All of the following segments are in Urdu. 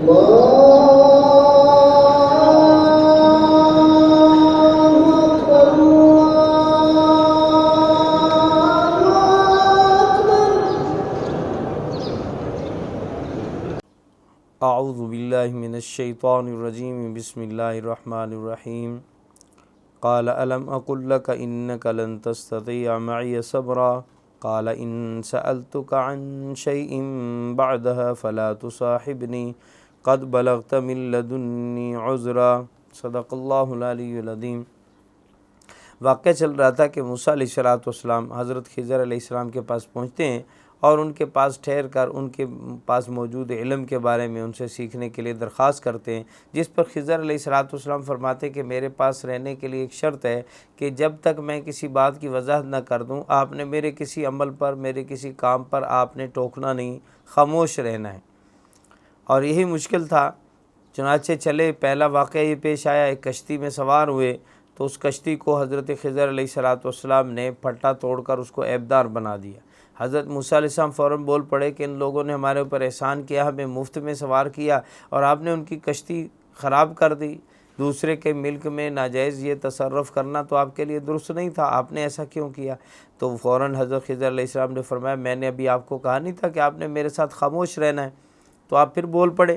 اعوذ باللہ من الشیطان الرجیم بسم اللہ الرحمن الرحیم قال الم اقل لك انك لن تستطيع معي صبرا قال ان سألتك عن شيء بعدها فلا تصاحبني قد بلغت من لدني عذرا صدق اللہ العلی العظیم۔ واقعہ چل رہا تھا کہ موسیٰ علیہ السلام حضرت خضر علیہ السلام کے پاس پہنچتے ہیں اور ان کے پاس ٹھہر کر ان کے پاس موجود علم کے بارے میں ان سے سیکھنے کے لیے درخواست کرتے ہیں، جس پر خضر علیہ السلام فرماتے ہیں کہ میرے پاس رہنے کے لیے ایک شرط ہے کہ جب تک میں کسی بات کی وضاحت نہ کر دوں آپ نے میرے کسی عمل پر، میرے کسی کام پر آپ نے ٹوکنا نہیں، خاموش رہنا ہے۔ اور یہی مشکل تھا، چنانچہ چلے۔ پہلا واقعہ یہ پیش آیا، ایک کشتی میں سوار ہوئے تو اس کشتی کو حضرت خضر علیہ السلام نے پھٹا توڑ کر اس کو عیبدار بنا دیا۔ حضرت موسیٰ علیہ السلام فوراً بول پڑے کہ ان لوگوں نے ہمارے اوپر احسان کیا، ہمیں مفت میں سوار کیا اور آپ نے ان کی کشتی خراب کر دی۔ دوسرے کے ملک میں ناجائز یہ تصرف کرنا تو آپ کے لیے درست نہیں تھا، آپ نے ایسا کیوں کیا؟ تو فوراً حضرت خضر علیہ السلام نے فرمایا میں نے ابھی آپ کو کہا نہیں تھا کہ آپ نے میرے ساتھ خاموش رہنا ہے؟ تو آپ پھر بول پڑے۔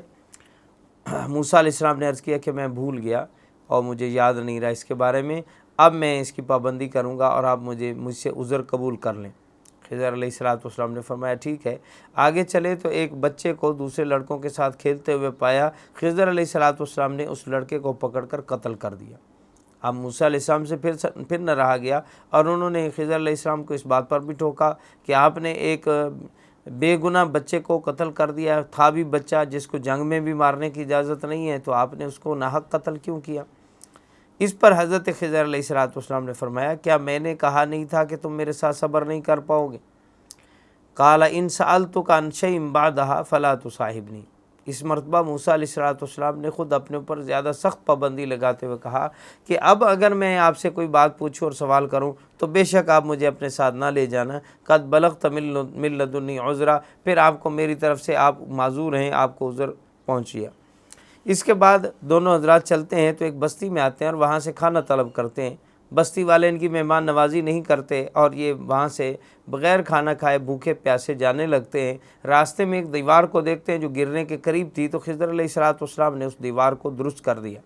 موسیٰ علیہ السلام نے عرض کیا کہ میں بھول گیا اور مجھے یاد نہیں رہا اس کے بارے میں، اب میں اس کی پابندی کروں گا اور آپ مجھ سے عذر قبول کر لیں۔ خضر علیہ السلام نے فرمایا ٹھیک ہے۔ آگے چلے تو ایک بچے کو دوسرے لڑکوں کے ساتھ کھیلتے ہوئے پایا، خضر علیہ السلام نے اس لڑکے کو پکڑ کر قتل کر دیا۔ اب موسیٰ علیہ السلام سے پھر نہ رہا گیا اور انہوں نے خضر علیہ السلام کو اس بات پر بھی ٹوکا کہ آپ نے ایک بے گناہ بچے کو قتل کر دیا، تھا بھی بچہ جس کو جنگ میں بھی مارنے کی اجازت نہیں ہے، تو آپ نے اس کو ناحق قتل کیوں کیا؟ اس پر حضرت خضر علیہ السلام نے فرمایا کیا میں نے کہا نہیں تھا کہ تم میرے ساتھ صبر نہیں کر پاؤ گے؟ قال ان سألتک عن شیء بعدها فلا تصاحبنی۔ اس مرتبہ موسیٰ علیہ السلام نے خود اپنے اوپر زیادہ سخت پابندی لگاتے ہوئے کہا کہ اب اگر میں آپ سے کوئی بات پوچھوں اور سوال کروں تو بے شک آپ مجھے اپنے ساتھ نہ لے جانا، قد بلغت من لدنی عذرا، پھر آپ کو میری طرف سے آپ معذور ہیں، آپ کو عذر پہنچ گیا۔ اس کے بعد دونوں حضرات چلتے ہیں تو ایک بستی میں آتے ہیں اور وہاں سے کھانا طلب کرتے ہیں۔ بستی والے ان کی مہمان نوازی نہیں کرتے اور یہ وہاں سے بغیر کھانا کھائے بھوکے پیاسے جانے لگتے ہیں۔ راستے میں ایک دیوار کو دیکھتے ہیں جو گرنے کے قریب تھی، تو خضر علیہ السلام نے اس دیوار کو درست کر دیا۔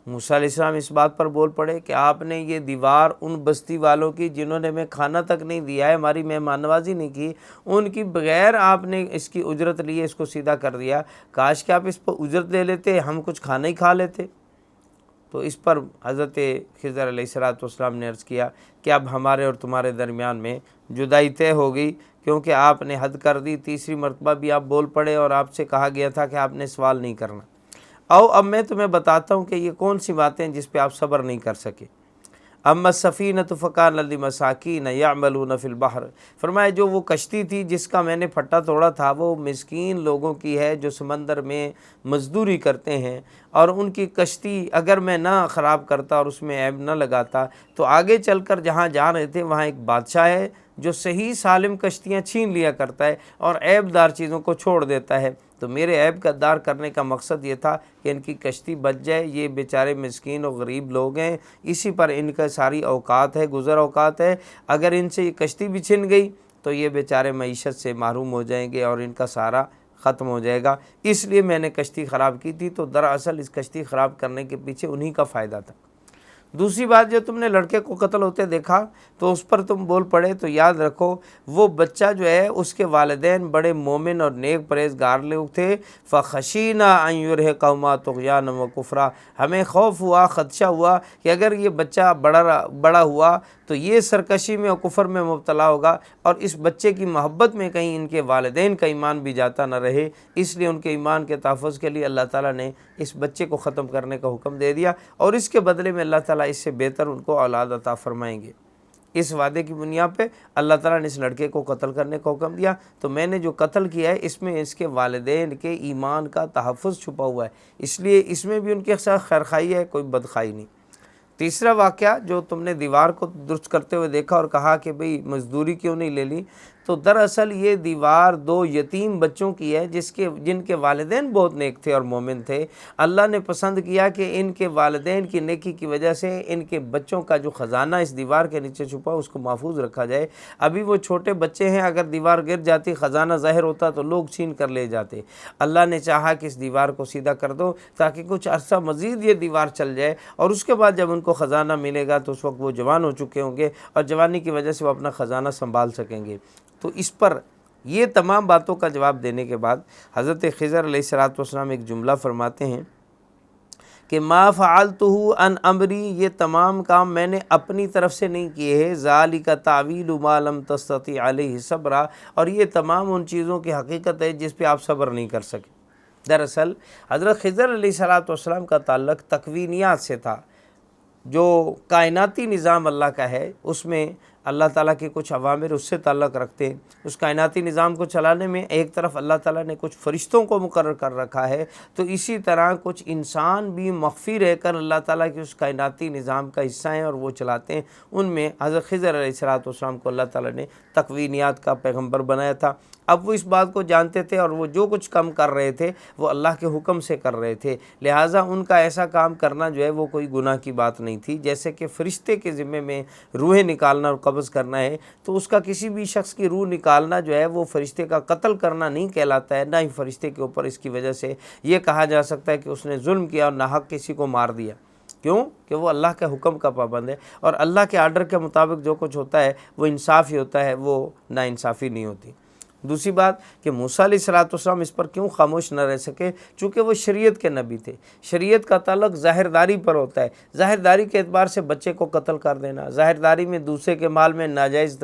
موسیٰ علیہ السلام اس بات پر بول پڑے کہ آپ نے یہ دیوار ان بستی والوں کی جنہوں نے ہمیں کھانا تک نہیں دیا ہے، ہماری مہمان نوازی نہیں کی، ان کی بغیر آپ نے اس کی اجرت لی ہے، اس کو سیدھا کر دیا۔ کاش کہ آپ اس پر اجرت لے لیتے، ہم کچھ کھانا ہی کھا لیتے۔ تو اس پر حضرت خضر علیہ السلام نے عرض کیا کہ اب ہمارے اور تمہارے درمیان میں جدائی طے ہو گئی، کیونکہ آپ نے حد کر دی۔ تیسری مرتبہ بھی آپ بول پڑے اور آپ سے کہا گیا تھا کہ آپ نے سوال نہیں کرنا۔ اب میں تمہیں بتاتا ہوں کہ یہ کون سی باتیں جس پہ آپ صبر نہیں کر سکے۔ اما السفینۃ فکانت لمساکین یعملون فی البحر، فرمایا جو وہ کشتی تھی جس کا میں نے پھٹا توڑا تھا وہ مسکین لوگوں کی ہے جو سمندر میں مزدوری کرتے ہیں، اور ان کی کشتی اگر میں نہ خراب کرتا اور اس میں عیب نہ لگاتا تو آگے چل کر جہاں جا رہے تھے وہاں ایک بادشاہ ہے جو صحیح سالم کشتیاں چھین لیا کرتا ہے اور عیب دار چیزوں کو چھوڑ دیتا ہے، تو میرے عیب کا دار کرنے کا مقصد یہ تھا کہ ان کی کشتی بچ جائے۔ یہ بیچارے مسکین و غریب لوگ ہیں، اسی پر ان کا ساری اوقات ہے، گزر اوقات ہے، اگر ان سے یہ کشتی بھی چھن گئی تو یہ بیچارے معیشت سے محروم ہو جائیں گے اور ان کا سارا ختم ہو جائے گا، اس لیے میں نے کشتی خراب کی تھی۔ تو دراصل اس کشتی خراب کرنے کے پیچھے انہی کا فائدہ تھا۔ دوسری بات، جو تم نے لڑکے کو قتل ہوتے دیکھا تو اس پر تم بول پڑے، تو یاد رکھو وہ بچہ جو ہے اس کے والدین بڑے مومن اور نیک پرہیزگار لوگ تھے۔ فخشینا ان یرہقہما طغیانا وکفرا، ہمیں خوف ہوا، خدشہ ہوا کہ اگر یہ بچہ بڑا ہوا تو یہ سرکشی میں اور کفر میں مبتلا ہوگا، اور اس بچے کی محبت میں کہیں ان کے والدین کا ایمان بھی جاتا نہ رہے، اس لیے ان کے ایمان کے تحفظ کے لیے اللہ تعالیٰ نے اس بچے کو ختم کرنے کا حکم دے دیا، اور اس کے بدلے میں اللہ تعالیٰ اس سے بہتر ان کو اولاد عطا فرمائیں گے۔ اس وعدے کی بنیاد پہ اللہ تعالیٰ نے اس لڑکے کو قتل کرنے کا حکم دیا۔ تو میں نے جو قتل کیا ہے اس میں اس کے والدین کے ایمان کا تحفظ چھپا ہوا ہے، اس لیے اس میں بھی ان کے ساتھ خیرخواہی ہے، کوئی بدخواہی نہیں۔ تیسرا واقعہ جو تم نے دیوار کو درست کرتے ہوئے دیکھا اور کہا کہ بھئی مزدوری کیوں نہیں لے لی، تو دراصل یہ دیوار دو یتیم بچوں کی ہے جن کے والدین بہت نیک تھے اور مومن تھے۔ اللہ نے پسند کیا کہ ان کے والدین کی نیکی کی وجہ سے ان کے بچوں کا جو خزانہ اس دیوار کے نیچے چھپا اس کو محفوظ رکھا جائے۔ ابھی وہ چھوٹے بچے ہیں، اگر دیوار گر جاتی، خزانہ ظاہر ہوتا تو لوگ چھین کر لے جاتے۔ اللہ نے چاہا کہ اس دیوار کو سیدھا کر دو تاکہ کچھ عرصہ مزید یہ دیوار چل جائے، اور اس کے بعد جب ان کو خزانہ ملے گا تو اس وقت وہ جوان ہو چکے ہوں گے اور جوانی کی وجہ سے وہ اپنا خزانہ سنبھال سکیں گے۔ تو اس پر یہ تمام باتوں کا جواب دینے کے بعد حضرت خضر علیہ السلام ایک جملہ فرماتے ہیں کہ ما فعلتہ عن امری، یہ تمام کام میں نے اپنی طرف سے نہیں کیے ہیں، ذالک تعویل ما لم تستطع علیہ صبرا، اور یہ تمام ان چیزوں کی حقیقت ہے جس پہ آپ صبر نہیں کر سکے۔ دراصل حضرت خضر علیہ السلام کا تعلق تکوینیات سے تھا۔ جو کائناتی نظام اللہ کا ہے اس میں اللہ تعالیٰ کے کچھ اوامر اس سے تعلق رکھتے ہیں۔ اس کائناتی نظام کو چلانے میں ایک طرف اللہ تعالیٰ نے کچھ فرشتوں کو مقرر کر رکھا ہے، تو اسی طرح کچھ انسان بھی مخفی رہ کر اللہ تعالیٰ کے اس کائناتی نظام کا حصہ ہیں اور وہ چلاتے ہیں۔ ان میں حضرت خضر علیہ السلام کو اللہ تعالیٰ نے تکوینیات کا پیغمبر بنایا تھا۔ اب وہ اس بات کو جانتے تھے اور وہ جو کچھ کام کر رہے تھے وہ اللہ کے حکم سے کر رہے تھے، لہٰذا ان کا ایسا کام کرنا جو ہے وہ کوئی گناہ کی بات نہیں تھی۔ جیسے کہ فرشتے کے ذمے میں روح نکالنا اور قبض کرنا ہے، تو اس کا کسی بھی شخص کی روح نکالنا جو ہے وہ فرشتے کا قتل کرنا نہیں کہلاتا ہے، نہ ہی فرشتے کے اوپر اس کی وجہ سے یہ کہا جا سکتا ہے کہ اس نے ظلم کیا اور ناحق کسی کو مار دیا۔ کیوں کہ وہ اللہ کے حکم کا پابند ہے، اور اللہ کے آرڈر کے مطابق جو کچھ ہوتا ہے وہ انصاف ہی ہوتا ہے، وہ ناانصافی نہیں ہوتی۔ دوسری بات کہ موسیٰ علیہ السلام اس پر کیوں خاموش نہ رہ سکے، چونکہ وہ شریعت کے نبی تھے۔ شریعت کا تعلق ظاہرداری پر ہوتا ہے، ظاہرداری کے اعتبار سے بچے کو قتل کر دینا، ظاہرداری میں دوسرے کے مال میں ناجائز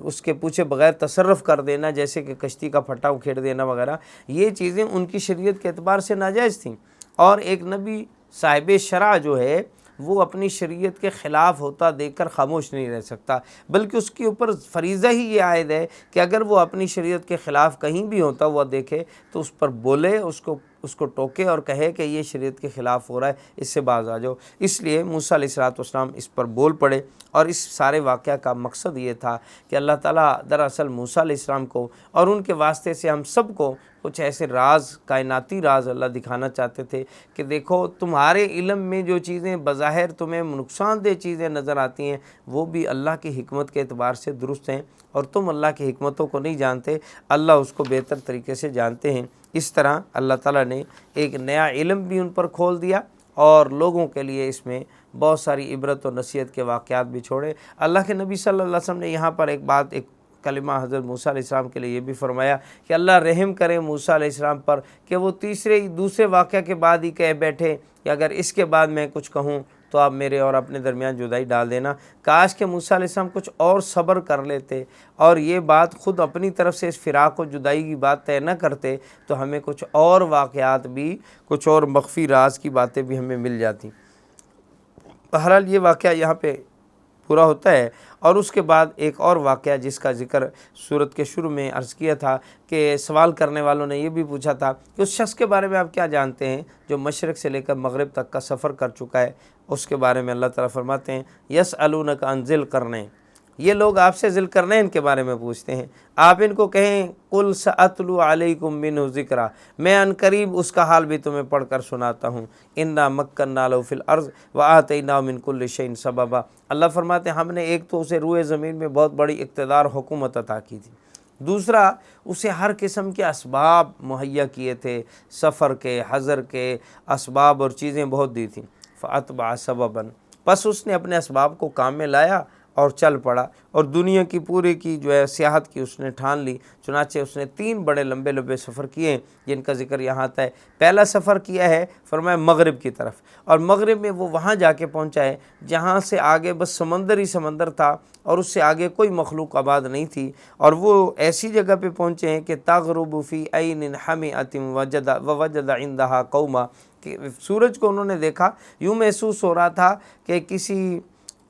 اس کے پوچھے بغیر تصرف کر دینا، جیسے کہ کشتی کا پھٹا اکھیڑ دینا وغیرہ، یہ چیزیں ان کی شریعت کے اعتبار سے ناجائز تھیں۔ اور ایک نبی صاحب شرع جو ہے وہ اپنی شریعت کے خلاف ہوتا دیکھ کر خاموش نہیں رہ سکتا، بلکہ اس کے اوپر فریضہ ہی یہ عائد ہے کہ اگر وہ اپنی شریعت کے خلاف کہیں بھی ہوتا ہوا دیکھے تو اس پر بولے، اس کو ٹوکے اور کہے کہ یہ شریعت کے خلاف ہو رہا ہے، اس سے باز آ جاؤ۔ اس لیے موسیٰ علیہ السلام اس پر بول پڑے، اور اس سارے واقعہ کا مقصد یہ تھا کہ اللہ تعالیٰ دراصل موسیٰ علیہ السلام کو اور ان کے واسطے سے ہم سب کو کچھ ایسے راز، کائناتی راز اللہ دکھانا چاہتے تھے کہ دیکھو تمہارے علم میں جو چیزیں بظاہر تمہیں نقصان دہ چیزیں نظر آتی ہیں وہ بھی اللہ کی حکمت کے اعتبار سے درست ہیں، اور تم اللہ کی حکمتوں کو نہیں جانتے، اللہ اس کو بہتر طریقے سے جانتے ہیں۔ اس طرح اللہ تعالیٰ نے ایک نیا علم بھی ان پر کھول دیا، اور لوگوں کے لیے اس میں بہت ساری عبرت و نصیحت کے واقعات بھی چھوڑے۔ اللہ کے نبی صلی اللہ علیہ وسلم نے یہاں پر ایک کلمہ حضرت موسیٰ علیہ السلام کے لیے یہ بھی فرمایا کہ اللہ رحم کرے موسیٰ علیہ السلام پر کہ وہ دوسرے واقعہ کے بعد ہی کہہ بیٹھے کہ اگر اس کے بعد میں کچھ کہوں تو آپ میرے اور اپنے درمیان جدائی ڈال دینا۔ کاش کہ موسیٰ علیہ السلام کچھ اور صبر کر لیتے اور یہ بات خود اپنی طرف سے اس فراق و جدائی کی بات طے نہ کرتے تو ہمیں کچھ اور واقعات بھی، کچھ اور مخفی راز کی باتیں بھی ہمیں مل جاتی۔ بہرحال یہ واقعہ یہاں پہ پورا ہوتا ہے، اور اس کے بعد ایک اور واقعہ جس کا ذکر سورت کے شروع میں عرض کیا تھا کہ سوال کرنے والوں نے یہ بھی پوچھا تھا کہ اس شخص کے بارے میں آپ کیا جانتے ہیں جو مشرق سے لے کر مغرب تک کا سفر کر چکا ہے۔ اس کے بارے میں اللہ تعالیٰ فرماتے ہیں یسألونک عن ذی القرنین، یہ لوگ آپ سے ذی القرنین کے بارے میں پوچھتے ہیں، آپ ان کو کہیں قل سأتلو علیکم منہ ذکرا، میں ان قریب اس کا حال بھی تمہیں پڑھ کر سناتا ہوں، انا مکننا لہ فی الارض وآتیناہ من کل شیء سببا۔ اللہ فرماتے ہیں ہم نے ایک تو اسے روئے زمین میں بہت بڑی اقتدار حکومت عطا کی تھی، دوسرا اسے ہر قسم کے اسباب مہیا کیے تھے، سفر کے، حضر کے اسباب اور چیزیں بہت دی تھیں۔ فاتبع سببا، پس اس نے اپنے اسباب کو کام میں لایا اور چل پڑا، اور دنیا کی پورے کی جو ہے سیاحت کی اس نے ٹھان لی۔ چنانچہ اس نے 3 بڑے لمبے لمبے سفر کیے جن کا ذکر یہاں آتا ہے۔ پہلا سفر کیا ہے فرمایا مغرب کی طرف، اور مغرب میں وہ وہاں جا کے پہنچا ہے جہاں سے آگے بس سمندر ہی سمندر تھا اور اس سے آگے کوئی مخلوق آباد نہیں تھی، اور وہ ایسی جگہ پہ پہنچے ہیں کہ تغرب فی عین حمیۃ ووجد عندها قوما، کہ سورج کو انہوں نے دیکھا، یوں محسوس ہو رہا تھا کہ کسی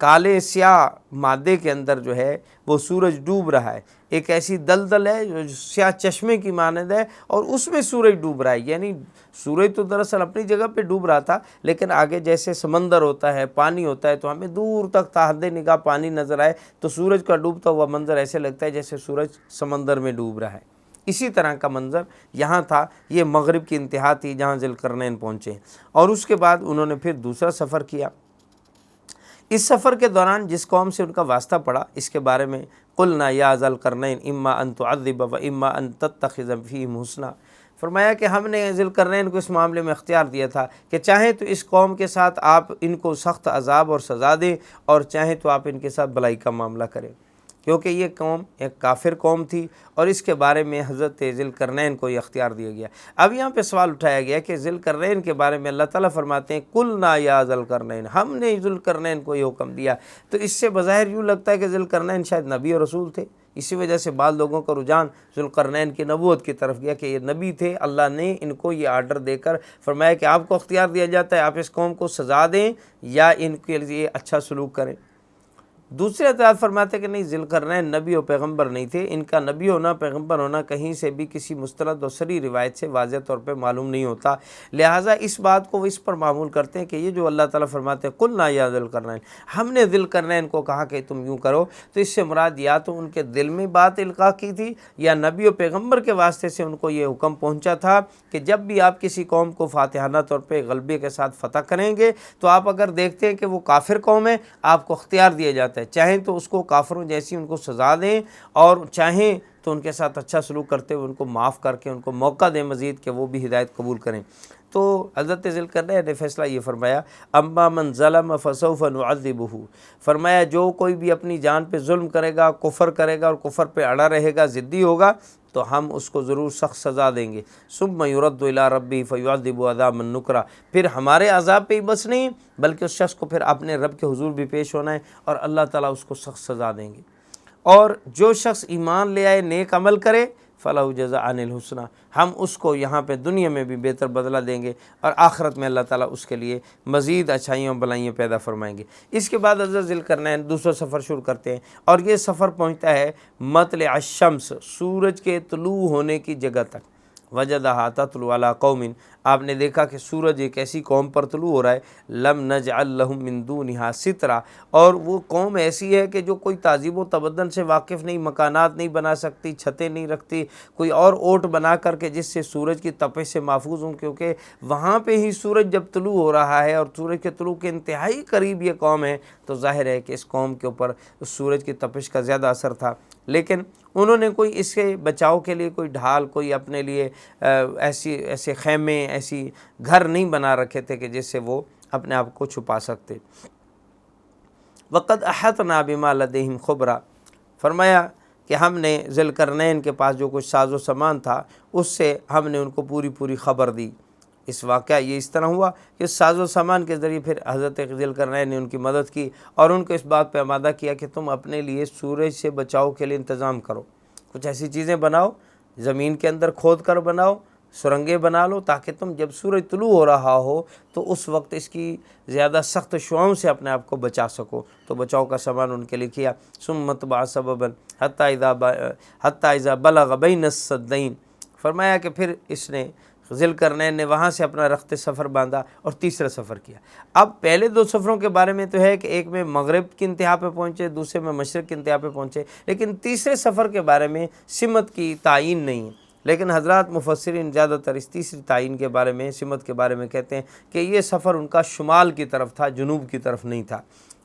کالے سیاہ مادے کے اندر جو ہے وہ سورج ڈوب رہا ہے، ایک ایسی دلدل ہے جو سیاہ چشمے کی مانند ہے اور اس میں سورج ڈوب رہا ہے، یعنی سورج تو دراصل اپنی جگہ پہ ڈوب رہا تھا، لیکن آگے جیسے سمندر ہوتا ہے، پانی ہوتا ہے، تو ہمیں دور تک تحت نگاہ پانی نظر آئے تو سورج کا ڈوبتا ہوا منظر ایسے لگتا ہے جیسے سورج سمندر میں ڈوب رہا ہے۔ اسی طرح کا منظر یہاں تھا، یہ مغرب کی انتہا تھی جہاں ذوالقرنین پہنچے، اور اس کے بعد انہوں نے پھر دوسرا سفر کیا۔ اس سفر کے دوران جس قوم سے ان کا واسطہ پڑا، اس کے بارے میں قلنا یا ذا القرنین اما ان تعذب و اما ان تتخذ فیہم حسنا، فرمایا کہ ہم نے ذوالقرنین کو اس معاملے میں اختیار دیا تھا کہ چاہیں تو اس قوم کے ساتھ آپ ان کو سخت عذاب اور سزا دیں، اور چاہیں تو آپ ان کے ساتھ بھلائی کا معاملہ کریں، کیونکہ یہ قوم ایک کافر قوم تھی، اور اس کے بارے میں حضرت ذوالقرنین کو یہ اختیار دیا گیا۔ اب یہاں پہ سوال اٹھایا گیا کہ ذوالقرنین کے بارے میں اللہ تعالیٰ فرماتے ہیں قلنا یا ذوالقرنین، ہم نے ذوالقرنین کو یہ حکم دیا، تو اس سے بظاہر یوں لگتا ہے کہ ذوالقرنین شاید نبی اور رسول تھے، اسی وجہ سے بعض لوگوں کا رجحان ذوالقرنین کی نبوت کی طرف گیا کہ یہ نبی تھے، اللہ نے ان کو یہ آرڈر دے کر فرمایا کہ آپ کو اختیار دیا جاتا ہے، آپ اس قوم کو سزا دیں یا ان کے لیے اچھا سلوک کریں۔ دوسرے حضرات فرماتے کہ نہیں، ذوالقرنین نبی و پیغمبر نہیں تھے، ان کا نبی ہونا پیغمبر ہونا کہیں سے بھی کسی مستند و صریح روایت سے واضح طور پہ معلوم نہیں ہوتا، لہٰذا اس بات کو وہ اس پر معمول کرتے ہیں کہ یہ جو اللہ تعالیٰ فرماتے ہیں قلنا یا ذوالقرنین، ہم نے ذوالقرنین کو کہا کہ تم یوں کرو، تو اس سے مراد یا تو ان کے دل میں بات القاء کی تھی، یا نبی و پیغمبر کے واسطے سے ان کو یہ حکم پہنچا تھا کہ جب بھی آپ کسی قوم کو فاتحانہ طور پہ غلبے کے ساتھ فتح کریں گے تو آپ اگر دیکھتے ہیں کہ وہ کافر قوم ہے، آپ کو اختیار دیا جاتا ہے، چاہیں تو اس کو کافروں جیسی ان کو سزا دیں، اور چاہیں تو ان کے ساتھ اچھا سلوک کرتے ہوئے ان کو معاف کر کے ان کو موقع دیں مزید کہ وہ بھی ہدایت قبول کریں۔ تو حضرت ذوالقرنین نے فیصلہ یہ فرمایا اما من ظلم فسوف نعذبہ، فرمایا جو کوئی بھی اپنی جان پہ ظلم کرے گا، کفر کرے گا اور کفر پہ اڑا رہے گا، ضدی ہوگا، تو ہم اس کو ضرور سخت سزا دیں گے۔ ثم یرد الی ربہ فیعذب عذابا نکرا، پھر ہمارے عذاب پہ ہی بس نہیں بلکہ اس شخص کو پھر اپنے رب کے حضور بھی پیش ہونا ہے، اور اللہ تعالیٰ اس کو سخت سزا دیں گے۔ اور جو شخص ایمان لے آئے، نیک عمل کرے، فَلَهُ جَزَاءً الْحُسْنَى، ہم اس کو یہاں پہ دنیا میں بھی بہتر بدلہ دیں گے، اور آخرت میں اللہ تعالیٰ اس کے لیے مزید اچھائیوں بلائیاں پیدا فرمائیں گے۔ اس کے بعد حضرت ذوالقرنین دوسرا سفر شروع کرتے ہیں، اور یہ سفر پہنچتا ہے مطلع الشمس، سورج کے طلوع ہونے کی جگہ تک۔ وجدہا تطلع علی قوم، آپ نے دیکھا کہ سورج ایک ایسی قوم پر طلوع ہو رہا ہے، لم نجعل لہم من دونہا سترا، اور وہ قوم ایسی ہے کہ جو کوئی تہذیب و تمدن سے واقف نہیں، مکانات نہیں بنا سکتی، چھتیں نہیں رکھتی، کوئی اور اوٹ بنا کر کے جس سے سورج کی تپش سے محفوظ ہوں، کیونکہ وہاں پہ ہی سورج جب طلوع ہو رہا ہے اور سورج کے طلوع کے انتہائی قریب یہ قوم ہے، تو ظاہر ہے کہ اس قوم کے اوپر اس سورج کی تپش کا زیادہ اثر تھا، لیکن انہوں نے کوئی اس سے بچاؤ کے لیے کوئی ڈھال، کوئی اپنے لیے ایسے خیمے، ایسی گھر نہیں بنا رکھے تھے کہ جس سے وہ اپنے آپ کو چھپا سکتے۔ وَقَدْ أَحَطْنَا بِمَا لَدَيْهِمْ خُبْرًا، فرمایا کہ ہم نے ذوالقرنین کے پاس جو کچھ ساز و سامان تھا اس سے ہم نے ان کو پوری خبر دی۔ اس واقعہ یہ اس طرح ہوا کہ ساز و سامان کے ذریعے پھر حضرت ذوالقرنین نے ان کی مدد کی اور ان کو اس بات پہ آمادہ کیا کہ تم اپنے لیے سورج سے بچاؤ کے لیے انتظام کرو، کچھ ایسی چیزیں بناؤ، زمین کے اندر کھود کر بناؤ، سرنگیں بنا لو، تاکہ تم جب سورج طلوع ہو رہا ہو تو اس وقت اس کی زیادہ سخت شعاؤں سے اپنے آپ کو بچا سکو۔ تو بچاؤ کا سامان ان کے لیے کیا۔ ثم اتبع سببا حتی اذا بلغ بین السدین، فرمایا کہ پھر اس نے ذوالقرنین نے وہاں سے اپنا رخت سفر باندھا اور تیسرا سفر کیا۔ اب پہلے دو سفروں کے بارے میں تو ہے کہ ایک میں مغرب کی انتہا پہ پہنچے، دوسرے میں مشرق کی انتہا پہ پہنچے، لیکن تیسرے سفر کے بارے میں سمت کی تعین نہیں ہے، لیکن حضرات مفسرین زیادہ تر اس تیسری تعین کے بارے میں، سمت کے بارے میں کہتے ہیں کہ یہ سفر ان کا شمال کی طرف تھا، جنوب کی طرف نہیں تھا،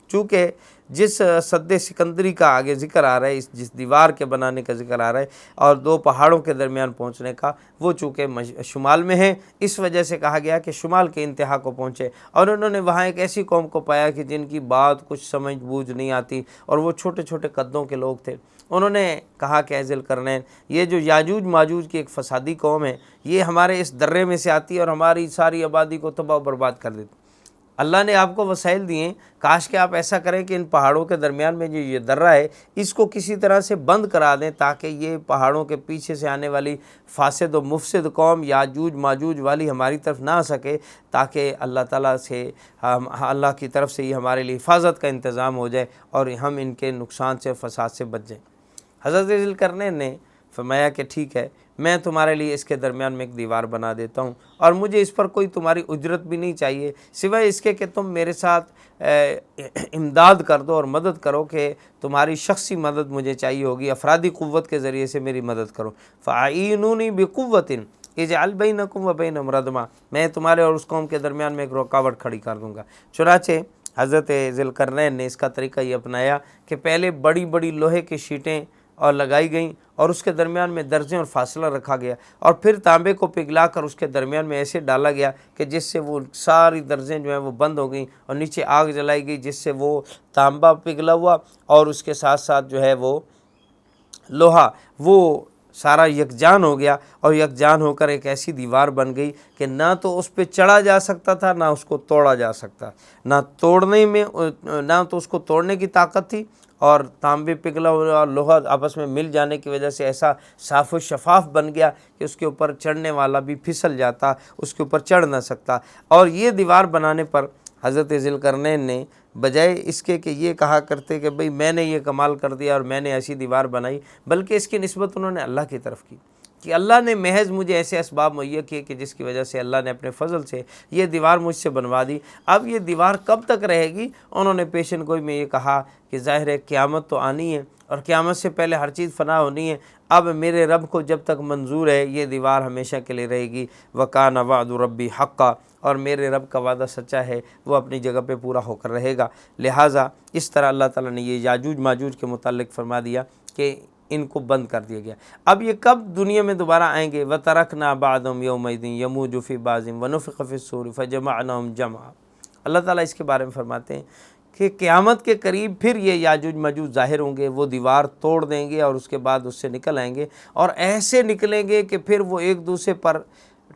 چونکہ جس سد سکندری کا آگے ذکر آ رہا ہے، جس دیوار کے بنانے کا ذکر آ رہا ہے اور دو پہاڑوں کے درمیان پہنچنے کا، وہ چونکہ شمال میں ہے، اس وجہ سے کہا گیا کہ شمال کے انتہا کو پہنچے، اور انہوں نے وہاں ایک ایسی قوم کو پایا کہ جن کی بات کچھ سمجھ بوجھ نہیں آتی، اور وہ چھوٹے چھوٹے قدوں کے لوگ تھے۔ انہوں نے کہا کہ اے ذوالقرنین، یہ جو یاجوج ماجوج کی ایک فسادی قوم ہے، یہ ہمارے اس درے میں سے آتی ہے اور ہماری ساری آبادی کو تباہ و برباد کر دیتی۔ اللہ نے آپ کو وسائل دیے، کاش کہ آپ ایسا کریں کہ ان پہاڑوں کے درمیان میں جو یہ درہ ہے اس کو کسی طرح سے بند کرا دیں، تاکہ یہ پہاڑوں کے پیچھے سے آنے والی فاسد و مفسد قوم یاجوج ماجوج والی ہماری طرف نہ آ سکے، تاکہ اللہ تعالیٰ سے اللہ کی طرف سے یہ ہمارے لیے حفاظت کا انتظام ہو جائے اور ہم ان کے نقصان سے فساد سے بچ جائیں۔ حضرت ذی القرنین نے فرمایا کہ ٹھیک ہے، میں تمہارے لیے اس کے درمیان میں ایک دیوار بنا دیتا ہوں، اور مجھے اس پر کوئی تمہاری اجرت بھی نہیں چاہیے سوائے اس کے کہ تم میرے ساتھ امداد کر دو اور مدد کرو، کہ تمہاری شخصی مدد مجھے چاہیے ہوگی، افرادی قوت کے ذریعے سے میری مدد کرو۔ فَأَعِينُونِي بِقُوَّةٍ اجعل بینکم و بینہم ردما، میں تمہارے اور اس قوم کے درمیان میں ایک رکاوٹ کھڑی کر دوں گا۔ چنانچہ حضرت ذی القرنین نے اس کا طریقہ یہ اپنایا کہ پہلے بڑی بڑی لوہے کی شیٹیں اور لگائی گئیں، اور اس کے درمیان میں درجے اور فاصلہ رکھا گیا، اور پھر تانبے کو پگھلا کر اس کے درمیان میں ایسے ڈالا گیا کہ جس سے وہ ساری درجیں جو ہیں وہ بند ہو گئیں، اور نیچے آگ جلائی گئی جس سے وہ تانبا پگھلا ہوا اور اس کے ساتھ ساتھ جو ہے وہ لوہا وہ سارا یکجان ہو گیا، اور یکجان ہو کر ایک ایسی دیوار بن گئی کہ نہ تو اس پہ چڑھا جا سکتا تھا نہ اس کو توڑا جا سکتا، نہ تو اس کو توڑنے کی طاقت تھی، اور تانبے پگھلا ہوا اور لوہا آپس میں مل جانے کی وجہ سے ایسا صاف و شفاف بن گیا کہ اس کے اوپر چڑھنے والا بھی پھسل جاتا، اس کے اوپر چڑھ نہ سکتا۔ اور یہ دیوار بنانے پر حضرت ذی القرنین نے بجائے اس کے کہ یہ کہا کرتے کہ بھئی میں نے یہ کمال کر دیا اور میں نے ایسی دیوار بنائی، بلکہ اس کی نسبت انہوں نے اللہ کی طرف کی، کہ اللہ نے محض مجھے ایسے اسباب مہیا کیے کہ جس کی وجہ سے اللہ نے اپنے فضل سے یہ دیوار مجھ سے بنوا دی۔ اب یہ دیوار کب تک رہے گی؟ انہوں نے پیشن گوئی میں یہ کہا کہ ظاہر ہے قیامت تو آنی ہے، اور قیامت سے پہلے ہر چیز فنا ہونی ہے، اب میرے رب کو جب تک منظور ہے یہ دیوار ہمیشہ کے لیے رہے گی۔ وَكَانَ وَعْدُ رَبِّي حَقًّا، اور میرے رب کا وعدہ سچا ہے، وہ اپنی جگہ پہ پورا ہو کر رہے گا۔ لہٰذا اس طرح اللہ تعالیٰ نے یہ یاجوج ماجوج کے متعلق فرما دیا کہ ان کو بند کر دیا گیا۔ اب یہ کب دنیا میں دوبارہ آئیں گے؟ وَتَرَكْنَا بَعْضَهُمْ يَوْمَئِذٍ يَمُوجُ فِي بَعْضٍ وَنُفِخَ فِي الصُّورِ فَجَمَعْنَاهُمْ جَمْعًا۔ اللہ تعالیٰ اس کے بارے میں فرماتے ہیں کہ قیامت کے قریب پھر یہ یاجوج ماجوج ظاہر ہوں گے، وہ دیوار توڑ دیں گے اور اس کے بعد اس سے نکل آئیں گے، اور ایسے نکلیں گے کہ پھر وہ ایک دوسرے پر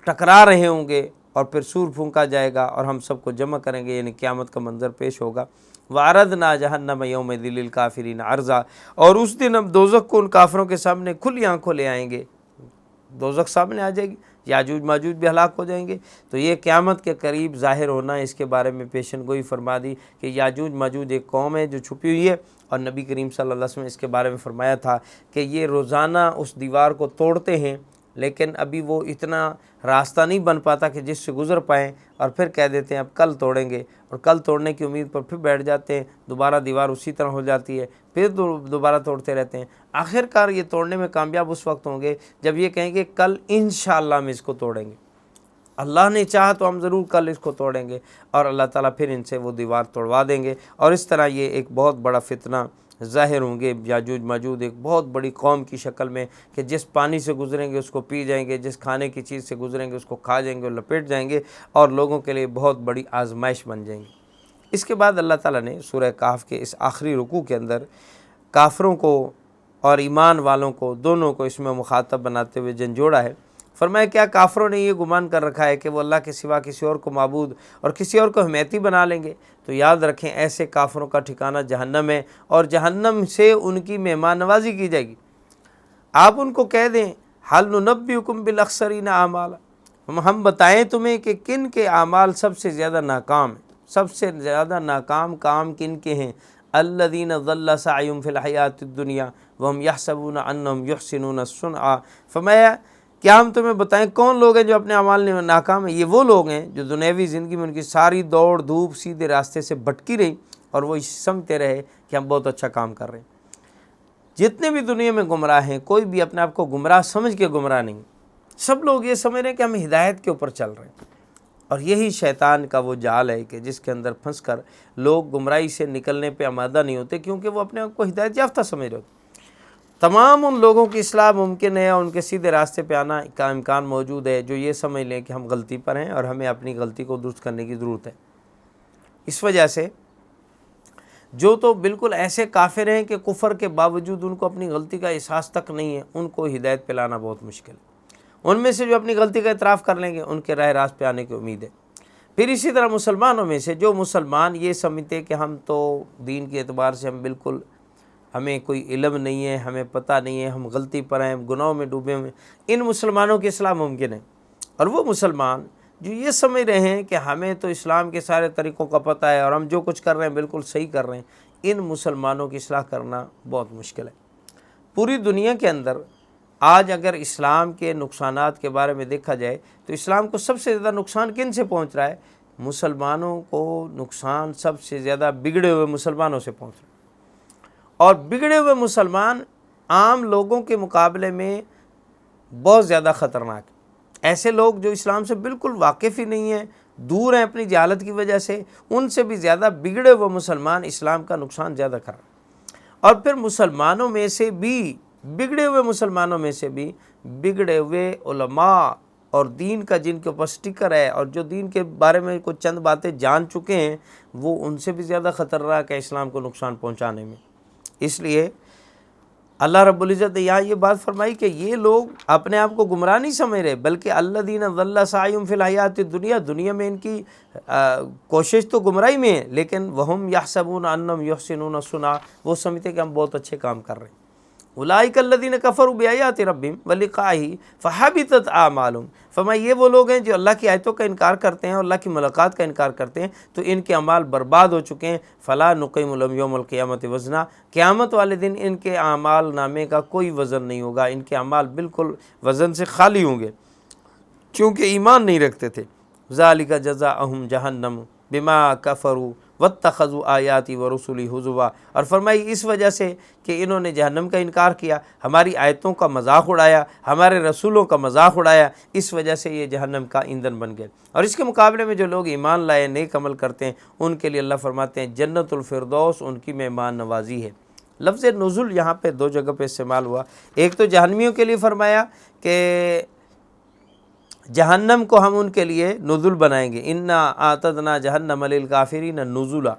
ٹکرا رہے ہوں گے، اور پھر سور پھونکا جائے گا اور ہم سب کو جمع کریں گے، یعنی قیامت کا منظر پیش ہوگا۔ وَعَرَضْنَا جَهَنَّمَ يَوْمَئِذٍ لِّلْكَافِرِينَ عَرْضًا، اور اس دن ہم دوزخ کو ان کافروں کے سامنے کھلی آنکھوں لے آئیں گے، دوزخ سامنے آ جائے گی، یاجوج ماجوج بھی ہلاک ہو جائیں گے۔ تو یہ قیامت کے قریب ظاہر ہونا ہے، اس کے بارے میں پیشن گوئی فرما دی کہ یاجوج ماجوج ایک قوم ہے جو چھپی ہوئی ہے، اور نبی کریم صلی اللہ علیہ وسلم نے اس کے بارے میں فرمایا تھا کہ یہ روزانہ اس دیوار کو توڑتے ہیں، لیکن ابھی وہ اتنا راستہ نہیں بن پاتا کہ جس سے گزر پائیں، اور پھر کہہ دیتے ہیں اب کل توڑیں گے، اور کل توڑنے کی امید پر پھر بیٹھ جاتے ہیں، دوبارہ دیوار اسی طرح ہو جاتی ہے، پھر دوبارہ توڑتے رہتے ہیں۔ آخر کار یہ توڑنے میں کامیاب اس وقت ہوں گے جب یہ کہیں گے کل انشاءاللہ ہم اس کو توڑیں گے، اللہ نے چاہا تو ہم ضرور کل اس کو توڑیں گے، اور اللہ تعالیٰ پھر ان سے وہ دیوار توڑوا دیں گے، اور اس طرح یہ ایک بہت بڑا فتنہ ظاہر ہوں گے۔ یاجوج ماجوج ایک بہت بڑی قوم کی شکل میں، کہ جس پانی سے گزریں گے اس کو پی جائیں گے، جس کھانے کی چیز سے گزریں گے اس کو کھا جائیں گے اور لپیٹ جائیں گے، اور لوگوں کے لیے بہت بڑی آزمائش بن جائیں گے۔ اس کے بعد اللہ تعالیٰ نے سورہ کہف کے اس آخری رکوع کے اندر کافروں کو اور ایمان والوں کو دونوں کو اس میں مخاطب بناتے ہوئے جھنجھوڑا ہے۔ فرمایا کیا کافروں نے یہ گمان کر رکھا ہے کہ وہ اللہ کے سوا کسی اور کو معبود اور کسی اور کو حمیتی بنا لیں گے؟ تو یاد رکھیں ایسے کافروں کا ٹھکانہ جہنم ہے، اور جہنم سے ان کی مہمان نوازی کی جائے گی۔ آپ ان کو کہہ دیں حَلْ نُنَبِّئُكُم بِالْأَخْسَرِينَ أَعْمَالًا، ہم بتائیں تمہیں کہ کن کے اعمال سب سے زیادہ ناکام ہیں، سب سے زیادہ ناکام کام کن کے ہیں؟ الَّذِينَ ضَلَّ سَعْيُهُمْ فِي الْحَيَاةِ الدُّنْيَا وَهُمْ يَحْسَبُونَ أَنَّهُمْ يُحْسِنُونَ صُنْعًا۔ فرمایا کیا ہم تمہیں بتائیں کون لوگ ہیں جو اپنے اعمال میں ناکام ہیں؟ یہ وہ لوگ ہیں جو دنیاوی زندگی میں ان کی ساری دوڑ دھوپ سیدھے راستے سے بھٹکی رہی، اور وہ سمجھتے رہے کہ ہم بہت اچھا کام کر رہے ہیں۔ جتنے بھی دنیا میں گمراہ ہیں، کوئی بھی اپنے آپ کو گمراہ سمجھ کے گمراہ نہیں، سب لوگ یہ سمجھ رہے ہیں کہ ہم ہدایت کے اوپر چل رہے ہیں، اور یہی شیطان کا وہ جال ہے کہ جس کے اندر پھنس کر لوگ گمراہی سے نکلنے پہ آمادہ نہیں ہوتے، کیونکہ وہ اپنے آپ کو ہدایت یافتہ سمجھ رہے ہوتے۔ تمام ان لوگوں کی اصلاح ممکن ہے اور ان کے سیدھے راستے پہ آنا کا امکان موجود ہے جو یہ سمجھ لیں کہ ہم غلطی پر ہیں اور ہمیں اپنی غلطی کو درست کرنے کی ضرورت ہے۔ اس وجہ سے جو تو بالکل ایسے کافر ہیں کہ کفر کے باوجود ان کو اپنی غلطی کا احساس تک نہیں ہے، ان کو ہدایت پہ لانا بہت مشکل ہے۔ ان میں سے جو اپنی غلطی کا اعتراف کر لیں گے ان کے راہ راست پہ آنے کی امید ہے۔ پھر اسی طرح مسلمانوں میں سے جو مسلمان یہ سمجھتے کہ ہم تو دین کے اعتبار سے ہم بالکل، ہمیں کوئی علم نہیں ہے، ہمیں پتہ نہیں ہے، ہم غلطی پر ہیں، ہم گناہوں میں ڈوبے ہوئے ہیں، ان مسلمانوں کی اصلاح ممکن ہے۔ اور وہ مسلمان جو یہ سمجھ رہے ہیں کہ ہمیں تو اسلام کے سارے طریقوں کا پتہ ہے اور ہم جو کچھ کر رہے ہیں بالکل صحیح کر رہے ہیں، ان مسلمانوں کی اصلاح کرنا بہت مشکل ہے۔ پوری دنیا کے اندر آج اگر اسلام کے نقصانات کے بارے میں دیکھا جائے تو اسلام کو سب سے زیادہ نقصان کن سے پہنچ رہا ہے؟ مسلمانوں کو نقصان سب سے زیادہ بگڑے ہوئے مسلمانوں سے پہنچ رہا ہے۔ اور بگڑے ہوئے مسلمان عام لوگوں کے مقابلے میں بہت زیادہ خطرناک ہیں۔ ایسے لوگ جو اسلام سے بالکل واقف ہی نہیں ہیں، دور ہیں اپنی جہالت کی وجہ سے، ان سے بھی زیادہ بگڑے ہوئے مسلمان اسلام کا نقصان زیادہ کر رہے ہیں۔ اور پھر مسلمانوں میں سے بھی، بگڑے ہوئے مسلمانوں میں سے بھی بگڑے ہوئے علماء اور دین کا جن کے اوپر سٹیکر ہے اور جو دین کے بارے میں کچھ چند باتیں جان چکے ہیں، وہ ان سے بھی زیادہ خطرناک ہے اسلام کو نقصان پہنچانے میں۔ اس لیے اللہ رب العزت نے یہاں یہ بات فرمائی کہ یہ لوگ اپنے آپ کو گمراہ نہیں سمجھ رہے، بلکہ الذین ضل سعیہم فی الحیات الدنیا، دنیا میں ان کی کوشش تو گمراہی میں ہے، لیکن وہم یحسبون انہم یحسنون صنعا، وہ سمجھتے کہ ہم بہت اچھے کام کر رہے ہیں۔ اولئک الذین کفروا بآیات ربہم ولقائہ فحبطت اعمالہم، فرمایا یہ وہ لوگ ہیں جو اللہ کی آیتوں کا انکار کرتے ہیں اور اللہ کی ملاقات کا انکار کرتے ہیں، تو ان کے اعمال برباد ہو چکے ہیں۔ فلا نقیم لہم یوم القیامۃ وزنا، قیامت والے دن ان کے اعمال نامے کا کوئی وزن نہیں ہوگا، ان کے اعمال بالکل وزن سے خالی ہوں گے، کیونکہ ایمان نہیں رکھتے تھے۔ ذالک جزاؤہم جہنم بما کفروا واتخذوا آیاتی ورسلی ہزوا، اور فرمائی اس وجہ سے کہ انہوں نے جہنم کا انکار کیا، ہماری آیتوں کا مذاق اڑایا، ہمارے رسولوں کا مذاق اڑایا، اس وجہ سے یہ جہنم کا ایندھن بن گئے۔ اور اس کے مقابلے میں جو لوگ ایمان لائے، نیک عمل کرتے ہیں، ان کے لیے اللہ فرماتے ہیں جنت الفردوس ان کی مہمان نوازی ہے۔ لفظ نزول یہاں پہ دو جگہ پہ استعمال ہوا، ایک تو جہنمیوں کے لیے فرمایا کہ جہنم کو ہم ان کے لیے نزول بنائیں گے، انا اعتدنا جہنم للکافرین نزولا،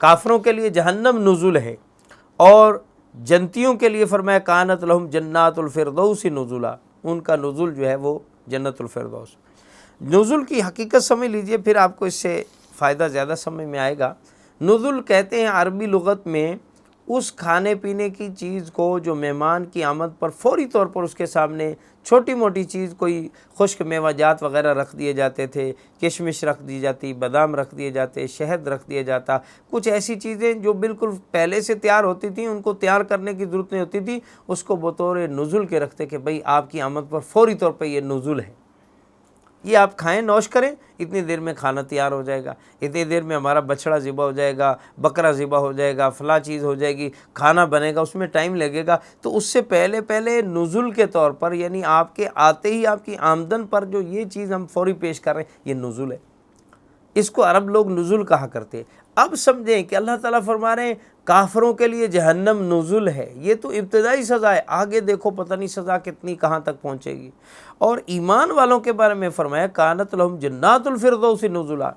کافروں کے لیے جہنم نزول ہے، اور جنتیوں کے لیے فرمایا کانت لہم جنات الفردوس نزولا، ان کا نزول جو ہے وہ جنت الفردوس۔ نزول کی حقیقت سمجھ لیجئے، پھر آپ کو اس سے فائدہ زیادہ سمجھ میں آئے گا۔ نزول کہتے ہیں عربی لغت میں اس کھانے پینے کی چیز کو جو مہمان کی آمد پر فوری طور پر اس کے سامنے چھوٹی موٹی چیز، کوئی خشک میوہ جات وغیرہ رکھ دیے جاتے تھے، کشمش رکھ دی جاتی، بادام رکھ دیے جاتے، شہد رکھ دیا جاتا، کچھ ایسی چیزیں جو بالکل پہلے سے تیار ہوتی تھیں، ان کو تیار کرنے کی ضرورت نہیں ہوتی تھی، اس کو بطور نزول کے رکھتے کہ بھئی آپ کی آمد پر فوری طور پہ یہ نزول ہے، یہ آپ کھائیں، نوش کریں، اتنی دیر میں کھانا تیار ہو جائے گا، اتنی دیر میں ہمارا بچڑا ذبح ہو جائے گا، بکرا ذبح ہو جائے گا، فلاں چیز ہو جائے گی، کھانا بنے گا، اس میں ٹائم لگے گا۔ تو اس سے پہلے نزول کے طور پر، یعنی آپ کے آتے ہی آپ کی آمدن پر جو یہ چیز ہم فوری پیش کر رہے ہیں، یہ نزول ہے۔ اس کو عرب لوگ نزول کہا کرتے۔ اب سمجھیں کہ اللہ تعالیٰ فرما رہے ہیں کافروں کے لیے جہنم نزول ہے، یہ تو ابتدائی سزا ہے، آگے دیکھو پتہ نہیں سزا کتنی کہاں تک پہنچے گی۔ اور ایمان والوں کے بارے میں فرمایا کانت لہم جنات الفردوس نزلا،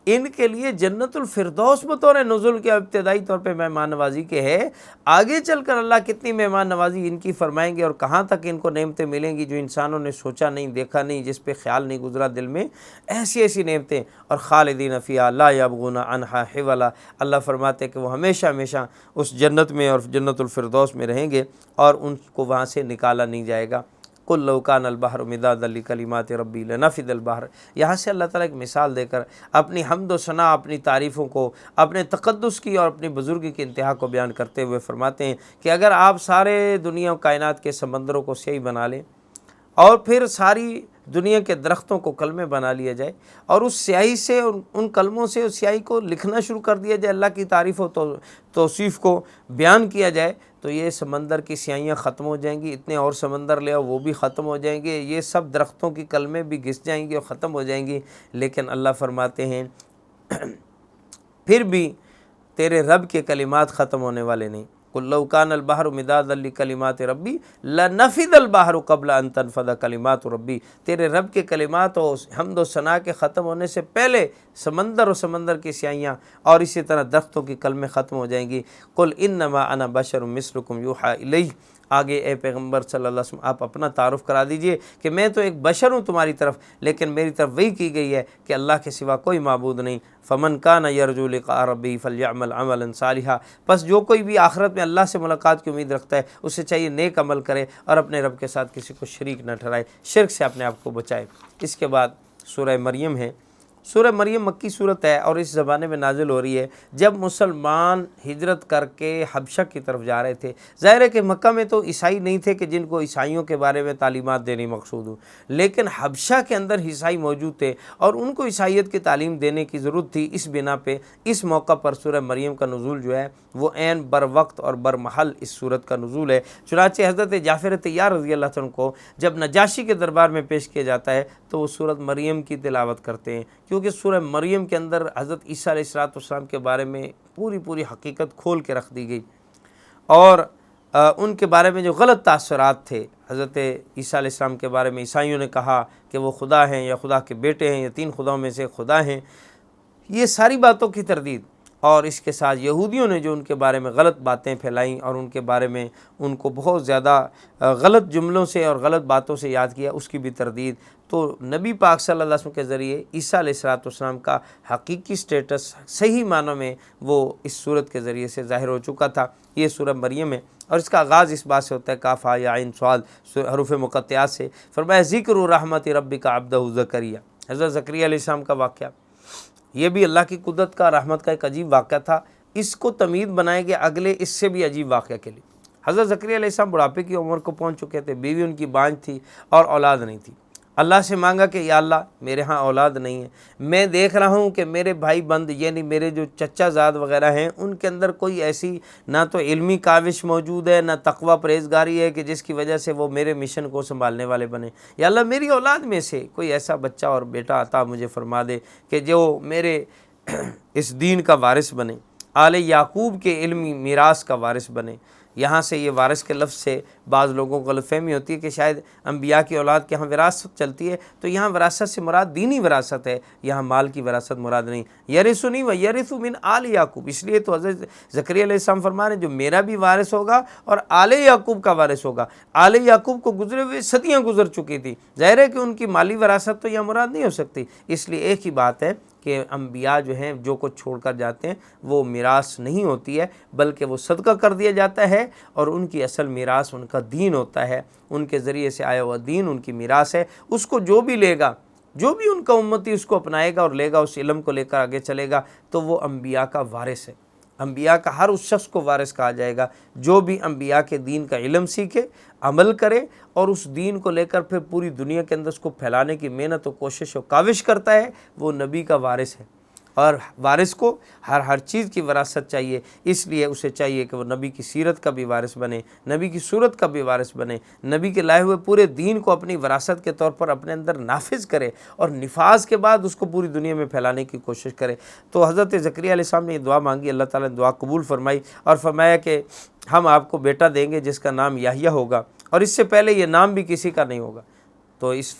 ان کے لیے جنت الفردوس بطور نزول کے ابتدائی طور پہ مہمان نوازی کے ہے، آگے چل کر اللہ کتنی مہمان نوازی ان کی فرمائیں گے اور کہاں تک ان کو نعمتیں ملیں گی جو انسانوں نے سوچا نہیں، دیکھا نہیں، جس پہ خیال نہیں گزرا دل میں، ایسی ایسی نعمتیں۔ اور خالدین فیہا لا یبغون عنہا حولا، اللہ فرماتے ہیں کہ وہ ہمیشہ ہمیشہ اس جنت میں اور جنت الفردوس میں رہیں گے اور ان کو وہاں سے نکالا نہیں جائے گا۔ قل لو کان البحر مدادا لکلمات ربی لنفد البحر، یہاں سے اللہ تعالیٰ ایک مثال دے کر اپنی حمد و ثنا، اپنی تعریفوں کو، اپنے تقدس کی اور اپنی بزرگی کی انتہا کو بیان کرتے ہوئے فرماتے ہیں کہ اگر آپ سارے دنیا و کائنات کے سمندروں کو سیاہی بنا لیں اور پھر ساری دنیا کے درختوں کو کلمے بنا لیا جائے اور اس سیاہی سے، ان کلموں سے اس سیاہی کو لکھنا شروع کر دیا جائے، اللہ کی تعریف و توصیف کو بیان کیا جائے، تو یہ سمندر کی سیاہیاں ختم ہو جائیں گی، اتنے اور سمندر لے آؤ وہ بھی ختم ہو جائیں گے، یہ سب درختوں کی کلمیں بھی گھس جائیں گی اور ختم ہو جائیں گی۔ لیکن اللہ فرماتے ہیں پھر بھی تیرے رب کے کلمات ختم ہونے والے نہیں۔ قل لو کان البحر مدادا لکلمات ربی لنفد البحر قبل ان تنفد کلمات ربی، تیرے رب کے کلمات و حمد و ثنا کے ختم ہونے سے پہلے سمندر و سمندر کی سیاہیاں اور اسی طرح درختوں کی کلمیں ختم ہو جائیں گی۔ قل انما انا بشر مثلکم یوحی الی، آگے اے پیغمبر صلی اللہ علیہ وسلم آپ اپنا تعارف کرا دیجئے کہ میں تو ایک بشر ہوں تمہاری طرف، لیکن میری طرف وہی کی گئی ہے کہ اللہ کے سوا کوئی معبود نہیں۔ فمن کان یرجو لقاء ربہ فلیعمل عملا صالحا، پس جو کوئی بھی آخرت میں اللہ سے ملاقات کی امید رکھتا ہے اسے چاہیے نیک عمل کرے اور اپنے رب کے ساتھ کسی کو شریک نہ ٹھہرائے، شرک سے اپنے آپ کو بچائے۔ اس کے بعد سورہ مریم ہے۔ سورہ مریم مکی صورت ہے اور اس زمانے میں نازل ہو رہی ہے جب مسلمان ہجرت کر کے حبشہ کی طرف جا رہے تھے۔ ظاہر ہے کہ مکہ میں تو عیسائی نہیں تھے کہ جن کو عیسائیوں کے بارے میں تعلیمات دینی مقصود ہوں، لیکن حبشہ کے اندر عیسائی موجود تھے اور ان کو عیسائیت کی تعلیم دینے کی ضرورت تھی۔ اس بنا پہ اس موقع پر سورہ مریم کا نزول جو ہے وہ عین بر وقت اور بر محل اس صورت کا نزول ہے۔ چنانچہ حضرت جعفر طیار رضی اللہ عنہ کو جب نجاشی کے دربار میں پیش کیا جاتا ہے تو وہ سورت مریم کی تلاوت کرتے ہیں، کیونکہ سورہ مریم کے اندر حضرت عیسیٰ علیہ السلام کے بارے میں پوری حقیقت کھول کے رکھ دی گئی، اور ان کے بارے میں جو غلط تاثرات تھے حضرت عیسیٰ علیہ السلام کے بارے میں، عیسائیوں نے کہا کہ وہ خدا ہیں یا خدا کے بیٹے ہیں یا 3 خداؤں میں سے خدا ہیں، یہ ساری باتوں کی تردید، اور اس کے ساتھ یہودیوں نے جو ان کے بارے میں غلط باتیں پھیلائیں اور ان کے بارے میں ان کو بہت زیادہ غلط جملوں سے اور غلط باتوں سے یاد کیا، اس کی بھی تردید۔ تو نبی پاک صلی اللہ علیہ وسلم کے ذریعے عیسیٰ علیہ السلام کا حقیقی سٹیٹس صحیح معنوں میں وہ اس صورت کے ذریعے سے ظاہر ہو چکا تھا۔ یہ سورہ مریم ہے اور اس کا آغاز اس بات سے ہوتا ہے کاف ہا یا عین صاد حروف مقطعات سے۔ فرمایا ذکر رحمت ربک عبدہ زکریا، حضرت زکریا علیہ السلام کا واقعہ، یہ بھی اللہ کی قدرت کا رحمت کا ایک عجیب واقعہ تھا۔ اس کو تمہید بنائے گے اگلے اس سے بھی عجیب واقعہ کے لیے۔ حضرت زکریا علیہ السلام بڑھاپے کی عمر کو پہنچ چکے تھے، بیوی ان کی بانجھ تھی اور اولاد نہیں تھی۔ اللہ سے مانگا کہ یا اللہ میرے ہاں اولاد نہیں ہے، میں دیکھ رہا ہوں کہ میرے بھائی بند یعنی میرے جو چچا زاد وغیرہ ہیں ان کے اندر کوئی ایسی نہ تو علمی کاوش موجود ہے نہ تقوی پرہیزگاری ہے کہ جس کی وجہ سے وہ میرے مشن کو سنبھالنے والے بنے۔ یا اللہ میری اولاد میں سے کوئی ایسا بچہ اور بیٹا عطا مجھے فرما دے کہ جو میرے اس دین کا وارث بنے، آل یعقوب کے علمی میراث کا وارث بنے۔ یہاں سے یہ وارث کے لفظ سے بعض لوگوں کو غلط فہمی ہوتی ہے کہ شاید انبیاء کی اولاد کے ہاں وراثت چلتی ہے، تو یہاں وراثت سے مراد دینی وراثت ہے، یہاں مال کی وراثت مراد نہیں۔ یرثنی و یرث من آل یعقوب، اس لیے تو حضرت زکریا علیہ السلام فرما رہے ہیں جو میرا بھی وارث ہوگا اور آل یعقوب کا وارث ہوگا۔ آل یعقوب کو گزرے ہوئے صدیاں گزر چکی تھی، ظاہر ہے کہ ان کی مالی وراثت تو یہاں مراد نہیں ہو سکتی، اس لیے ایک ہی بات ہے کہ انبیاء جو ہیں جو کچھ چھوڑ کر جاتے ہیں وہ میراث نہیں ہوتی ہے بلکہ وہ صدقہ کر دیا جاتا ہے، اور ان کی اصل میراث ان کا دین ہوتا ہے، ان کے ذریعے سے آیا ہوا دین ان کی میراث ہے۔ اس کو جو بھی لے گا، جو بھی ان کا امتی اس کو اپنائے گا اور لے گا، اس علم کو لے کر آگے چلے گا تو وہ انبیاء کا وارث ہے۔ انبیاء کا ہر اس شخص کو وارث کہا جائے گا جو بھی انبیاء کے دین کا علم سیکھے، عمل کرے اور اس دین کو لے کر پھر پوری دنیا کے اندر اس کو پھیلانے کی محنت و کوشش و کاوش کرتا ہے، وہ نبی کا وارث ہے۔ اور وارث کو ہر چیز کی وراثت چاہیے، اس لیے اسے چاہیے کہ وہ نبی کی سیرت کا بھی وارث بنے، نبی کی صورت کا بھی وارث بنے، نبی کے لائے ہوئے پورے دین کو اپنی وراثت کے طور پر اپنے اندر نافذ کرے اور نفاذ کے بعد اس کو پوری دنیا میں پھیلانے کی کوشش کرے۔ تو حضرت زکریا علیہ السلام نے یہ دعا مانگی، اللہ تعالیٰ نے دعا قبول فرمائی اور فرمایا کہ ہم آپ کو بیٹا دیں گے جس کا نام یحییٰ ہوگا، اور اس سے پہلے یہ نام بھی کسی کا نہیں ہوگا۔ تو اس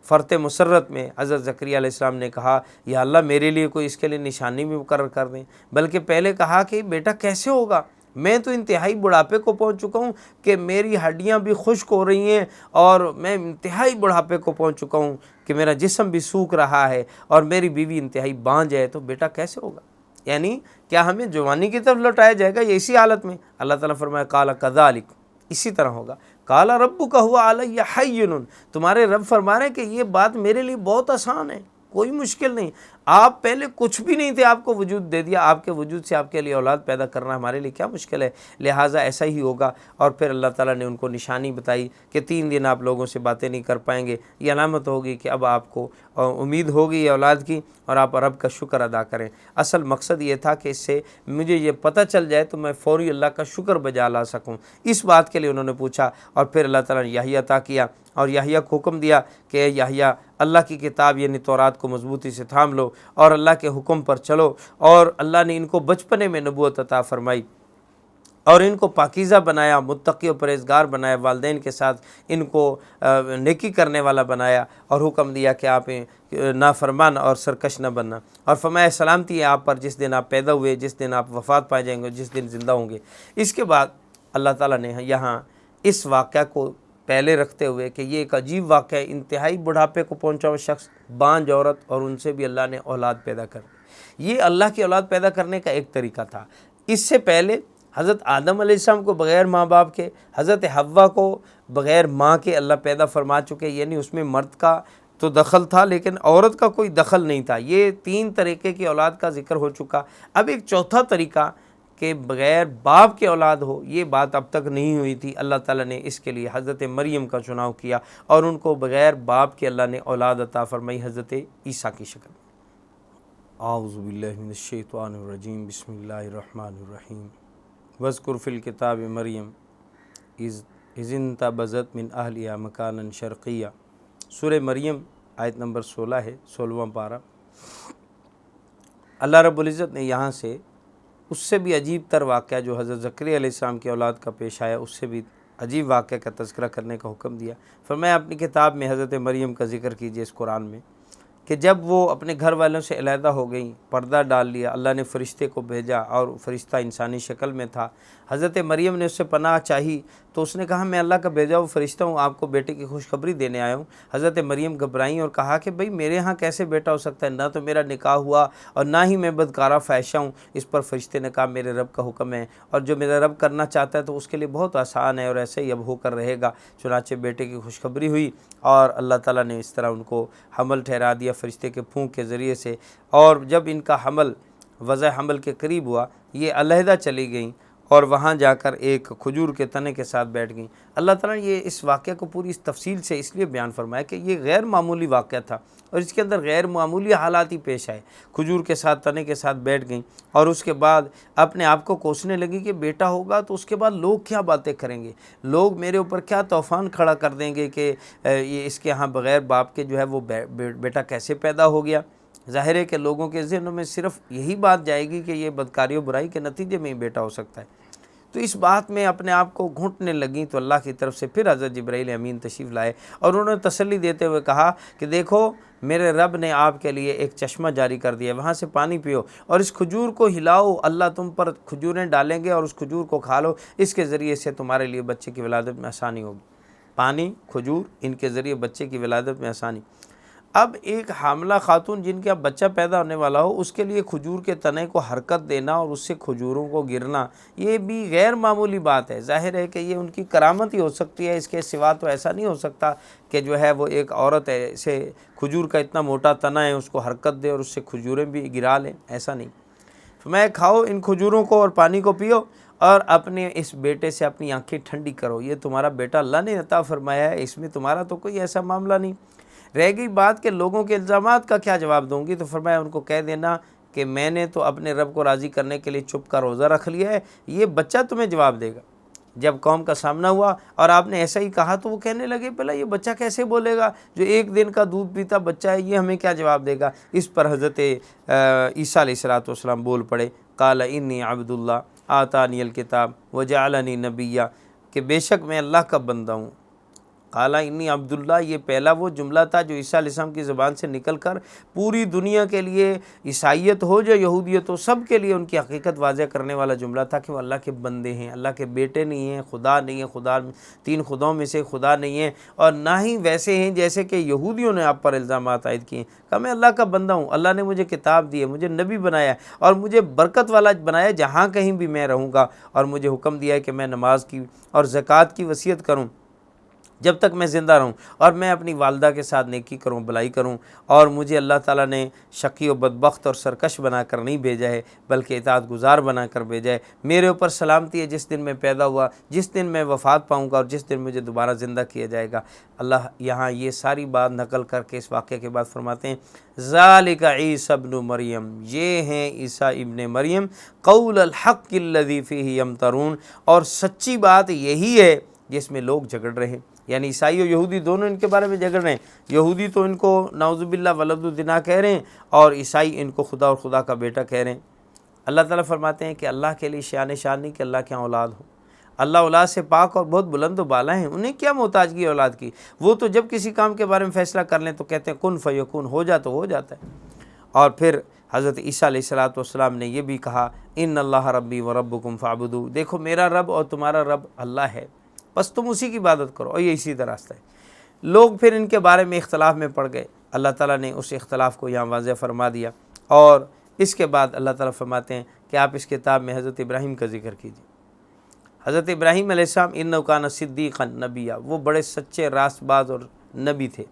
فرط مسرت میں حضرت زکریا علیہ السلام نے کہا یا اللہ میرے لیے کوئی اس کے لیے نشانی بھی مقرر کر دیں، بلکہ پہلے کہا کہ بیٹا کیسے ہوگا، میں تو انتہائی بڑھاپے کو پہنچ چکا ہوں کہ میری ہڈیاں بھی خشک ہو رہی ہیں اور میں انتہائی بڑھاپے کو پہنچ چکا ہوں کہ میرا جسم بھی سوکھ رہا ہے اور میری بیوی انتہائی بانجھ ہے، تو بیٹا کیسے ہوگا؟ یعنی کیا ہمیں جوانی کی طرف لوٹایا جائے گا یہ اسی حالت میں؟ اللہ تعالیٰ فرمایا قال کذالک، اسی طرح ہوگا۔ قال ربک هو علی حین، تمہارے رب فرما رہے ہیں کہ یہ بات میرے لیے بہت آسان ہے، کوئی مشکل نہیں، آپ پہلے کچھ بھی نہیں تھے، آپ کو وجود دے دیا، آپ کے وجود سے آپ کے لیے اولاد پیدا کرنا ہمارے لیے کیا مشکل ہے، لہٰذا ایسا ہی ہوگا۔ اور پھر اللہ تعالیٰ نے ان کو نشانی بتائی کہ 3 دن آپ لوگوں سے باتیں نہیں کر پائیں گے، یہ علامت ہوگی کہ اب آپ کو امید ہوگی یہ اولاد کی اور آپ رب کا شکر ادا کریں۔ اصل مقصد یہ تھا کہ اس سے مجھے یہ پتہ چل جائے تو میں فوری اللہ کا شکر بجا لا سکوں، اس بات کے لیے انہوں نے پوچھا۔ اور پھر اللہ تعالیٰ نے یحییٰ عطا کیا اور یحییٰ کو حکم دیا کہ اے یحییٰ اللہ کی کتاب یعنی تورات کو مضبوطی سے تھام لو اور اللہ کے حکم پر چلو، اور اللہ نے ان کو بچپنے میں نبوت عطا فرمائی اور ان کو پاکیزہ بنایا، متقی و پرہیزگار بنایا، والدین کے ساتھ ان کو نیکی کرنے والا بنایا، اور حکم دیا کہ آپ نافرمان اور سرکش نہ بننا، اور فرمایا سلامتی ہے آپ پر جس دن آپ پیدا ہوئے، جس دن آپ وفات پائے جائیں گے، جس دن زندہ ہوں گے۔ اس کے بعد اللہ تعالیٰ نے یہاں اس واقعہ کو پہلے رکھتے ہوئے کہ یہ ایک عجیب واقعہ ہے، انتہائی بڑھاپے کو پہنچا ہوا شخص، بانجھ عورت، اور ان سے بھی اللہ نے اولاد پیدا کر دی۔ یہ اللہ کی اولاد پیدا کرنے کا ایک طریقہ تھا۔ اس سے پہلے حضرت آدم علیہ السلام کو بغیر ماں باپ کے، حضرت حوا کو بغیر ماں کے اللہ پیدا فرما چکے، یعنی اس میں مرد کا تو دخل تھا لیکن عورت کا کوئی دخل نہیں تھا۔ یہ 3 طریقے کی اولاد کا ذکر ہو چکا۔ اب ایک چوتھا طریقہ کہ بغیر باپ کے اولاد ہو، یہ بات اب تک نہیں ہوئی تھی۔ اللہ تعالیٰ نے اس کے لیے حضرت مریم کا چناؤ کیا اور ان کو بغیر باپ کے اللہ نے اولاد عطا فرمائی حضرت عیسیٰ کی شکل میں۔ اعوذ باللہ من الشیطان الرجیم، بسم اللہ الرحمن الرحیم۔ واذکر فی الکتاب مریم اذ انتبذت من اہلہا مکانا شرقیہ۔ سورہ مریم آیت نمبر 16 ہے، 16واں پارہ۔ اللہ رب العزت نے یہاں سے اس سے بھی عجیب تر واقعہ جو حضرت زکریا علیہ السلام کی اولاد کا پیش آیا، اس سے بھی عجیب واقعہ کا تذکرہ کرنے کا حکم دیا۔ فرمایا اپنی کتاب میں حضرت مریم کا ذکر کیجئے اس قرآن میں، کہ جب وہ اپنے گھر والوں سے علیحدہ ہو گئیں، پردہ ڈال لیا، اللہ نے فرشتے کو بھیجا اور فرشتہ انسانی شکل میں تھا۔ حضرت مریم نے اس سے پناہ چاہی تو اس نے کہا میں اللہ کا بھیجا ہوا فرشتہ ہوں، آپ کو بیٹے کی خوشخبری دینے آیا ہوں۔ حضرت مریم گھبرائیں اور کہا کہ بھئی میرے ہاں کیسے بیٹا ہو سکتا ہے، نہ تو میرا نکاح ہوا اور نہ ہی میں بدکارہ فاحشہ ہوں۔ اس پر فرشتے نے کہا میرے رب کا حکم ہے، اور جو میرا رب کرنا چاہتا ہے تو اس کے لیے بہت آسان ہے، اور ایسے ہی اب ہو کر رہے گا۔ چنانچہ بیٹے کی خوشخبری ہوئی اور اللہ تعالیٰ نے اس طرح ان کو حمل ٹھہرا دیا فرشتے کے پھونک کے ذریعے سے۔ اور جب ان کا حمل وضع حمل کے قریب ہوا، یہ علیحدہ چلی گئیں اور وہاں جا کر ایک کھجور کے تنے کے ساتھ بیٹھ گئیں۔ اللہ تعالیٰ نے یہ اس واقعہ کو پوری اس تفصیل سے اس لیے بیان فرمایا کہ یہ غیر معمولی واقعہ تھا اور اس کے اندر غیر معمولی حالات ہی پیش آئے۔ کھجور کے ساتھ تنے کے ساتھ بیٹھ گئیں اور اس کے بعد اپنے آپ کو کوسنے لگی کہ بیٹا ہوگا تو اس کے بعد لوگ کیا باتیں کریں گے، لوگ میرے اوپر کیا طوفان کھڑا کر دیں گے کہ یہ اس کے ہاں بغیر باپ کے جو ہے وہ بیٹا کیسے پیدا ہو گیا۔ ظاہر ہے کہ لوگوں کے ذہنوں میں صرف یہی بات جائے گی کہ یہ بدکاری و برائی کے نتیجے میں ہی بیٹا ہو سکتا ہے۔ تو اس بات میں اپنے آپ کو گھٹنے لگیں تو اللہ کی طرف سے پھر حضرت جبرائیل امین تشریف لائے اور انہوں نے تسلی دیتے ہوئے کہا کہ دیکھو میرے رب نے آپ کے لیے ایک چشمہ جاری کر دیا، وہاں سے پانی پیو اور اس کھجور کو ہلاؤ، اللہ تم پر کھجوریں ڈالیں گے اور اس کھجور کو کھا لو، اس کے ذریعے سے تمہارے لیے بچے کی ولادت میں آسانی ہوگی۔ پانی، کھجور، ان کے ذریعے بچے کی ولادت میں آسانی۔ اب ایک حاملہ خاتون جن کا بچہ پیدا ہونے والا ہو، اس کے لیے کھجور کے تنے کو حرکت دینا اور اس سے کھجوروں کو گرنا، یہ بھی غیر معمولی بات ہے۔ ظاہر ہے کہ یہ ان کی کرامت ہی ہو سکتی ہے، اس کے سوا تو ایسا نہیں ہو سکتا کہ جو ہے وہ ایک عورت ایسے کھجور کا اتنا موٹا تنا ہے اس کو حرکت دے اور اس سے کھجوریں بھی گرا لیں، ایسا نہیں۔ میں کھاؤ ان کھجوروں کو اور پانی کو پیو اور اپنے اس بیٹے سے اپنی آنکھیں ٹھنڈی کرو، یہ تمہارا بیٹا اللہ نے عطا فرمایا ہے، اس میں تمہارا تو کوئی ایسا معاملہ نہیں۔ رہ گئی بات کہ لوگوں کے الزامات کا کیا جواب دوں گی، تو فرمایا ان کو کہہ دینا کہ میں نے تو اپنے رب کو راضی کرنے کے لیے چپ کا روزہ رکھ لیا ہے، یہ بچہ تمہیں جواب دے گا۔ جب قوم کا سامنا ہوا اور آپ نے ایسا ہی کہا تو وہ کہنے لگے پہلا یہ بچہ کیسے بولے گا، جو 1 دن کا دودھ پیتا بچہ ہے، یہ ہمیں کیا جواب دے گا۔ اس پر حضرت عیسیٰ علیہ السلام بول پڑے، قال انی عبد اللہ آتانی الکتاب وجعلنی نبیہ، کہ بے شک میں اللہ کا بندہ ہوں۔ قال انی عبداللہ، یہ پہلا وہ جملہ تھا جو عیسیٰ علیہ السلام کی زبان سے نکل کر پوری دنیا کے لیے، عیسائیت ہو جو یہودیت ہو، سب کے لیے ان کی حقیقت واضح کرنے والا جملہ تھا کہ وہ اللہ کے بندے ہیں، اللہ کے بیٹے نہیں ہیں، خدا نہیں ہے، خدا 3 خداؤں میں سے خدا نہیں ہے، اور نہ ہی ویسے ہیں جیسے کہ یہودیوں نے آپ پر الزامات عائد کیے ہیں۔ کہا میں اللہ کا بندہ ہوں، اللہ نے مجھے کتاب دی ہے، مجھے نبی بنایا ہے اور مجھے برکت والا بنایا، جہاں کہیں بھی میں رہوں گا، اور مجھے حکم دیا ہے کہ میں نماز کی اور زکوٰۃ کی وصیت کروں جب تک میں زندہ رہوں، اور میں اپنی والدہ کے ساتھ نیکی کروں، بھلائی کروں، اور مجھے اللہ تعالیٰ نے شقی و بدبخت اور سرکش بنا کر نہیں بھیجا ہے بلکہ اطاعت گزار بنا کر بھیجا ہے۔ میرے اوپر سلامتی ہے جس دن میں پیدا ہوا، جس دن میں وفات پاؤں گا اور جس دن مجھے دوبارہ زندہ کیا جائے گا۔ اللہ یہاں یہ ساری بات نقل کر کے اس واقعے کے بعد فرماتے ہیں ذالک عیسی ابن مریم، یہ ہیں عیسیٰ ابن مریم، قول الحق الذی فیہ یمترون، اور سچی بات یہی ہے جس میں لوگ جھگڑ رہے ہیں۔ یعنی عیسائی و یہودی دونوں ان کے بارے میں جھگڑ رہے ہیں، یہودی تو ان کو نعوذ باللہ ولد الزنا کہہ رہے ہیں اور عیسائی ان کو خدا اور خدا کا بیٹا کہہ رہے ہیں۔ اللہ تعالیٰ فرماتے ہیں کہ اللہ کے لیے شان نہیں کہ اللہ کے یہاں اولاد ہو، اللہ اولاد سے پاک اور بہت بلند و بالا ہیں، انہیں کیا محتاجگی اولاد کی، وہ تو جب کسی کام کے بارے میں فیصلہ کر لیں تو کہتے ہیں کن فیکون، ہو جا تو ہو جاتا ہے۔ اور پھر حضرت عیسیٰ علیہ السلام نے یہ بھی کہا ان اللہ ربی و ربکم فاعبدوہ، دیکھو میرا رب اور تمہارا رب اللہ ہے، بس تم اسی کی عبادت کرو، اور یہ اسی طرح راستہ ہے۔ لوگ پھر ان کے بارے میں اختلاف میں پڑ گئے، اللہ تعالیٰ نے اس اختلاف کو یہاں واضح فرما دیا، اور اس کے بعد اللہ تعالیٰ فرماتے ہیں کہ آپ اس کتاب میں حضرت ابراہیم کا ذکر کیجیے۔ حضرت ابراہیم علیہ السلام انہ کان صدیقا نبیہ، وہ بڑے سچے راست باز اور نبی تھے۔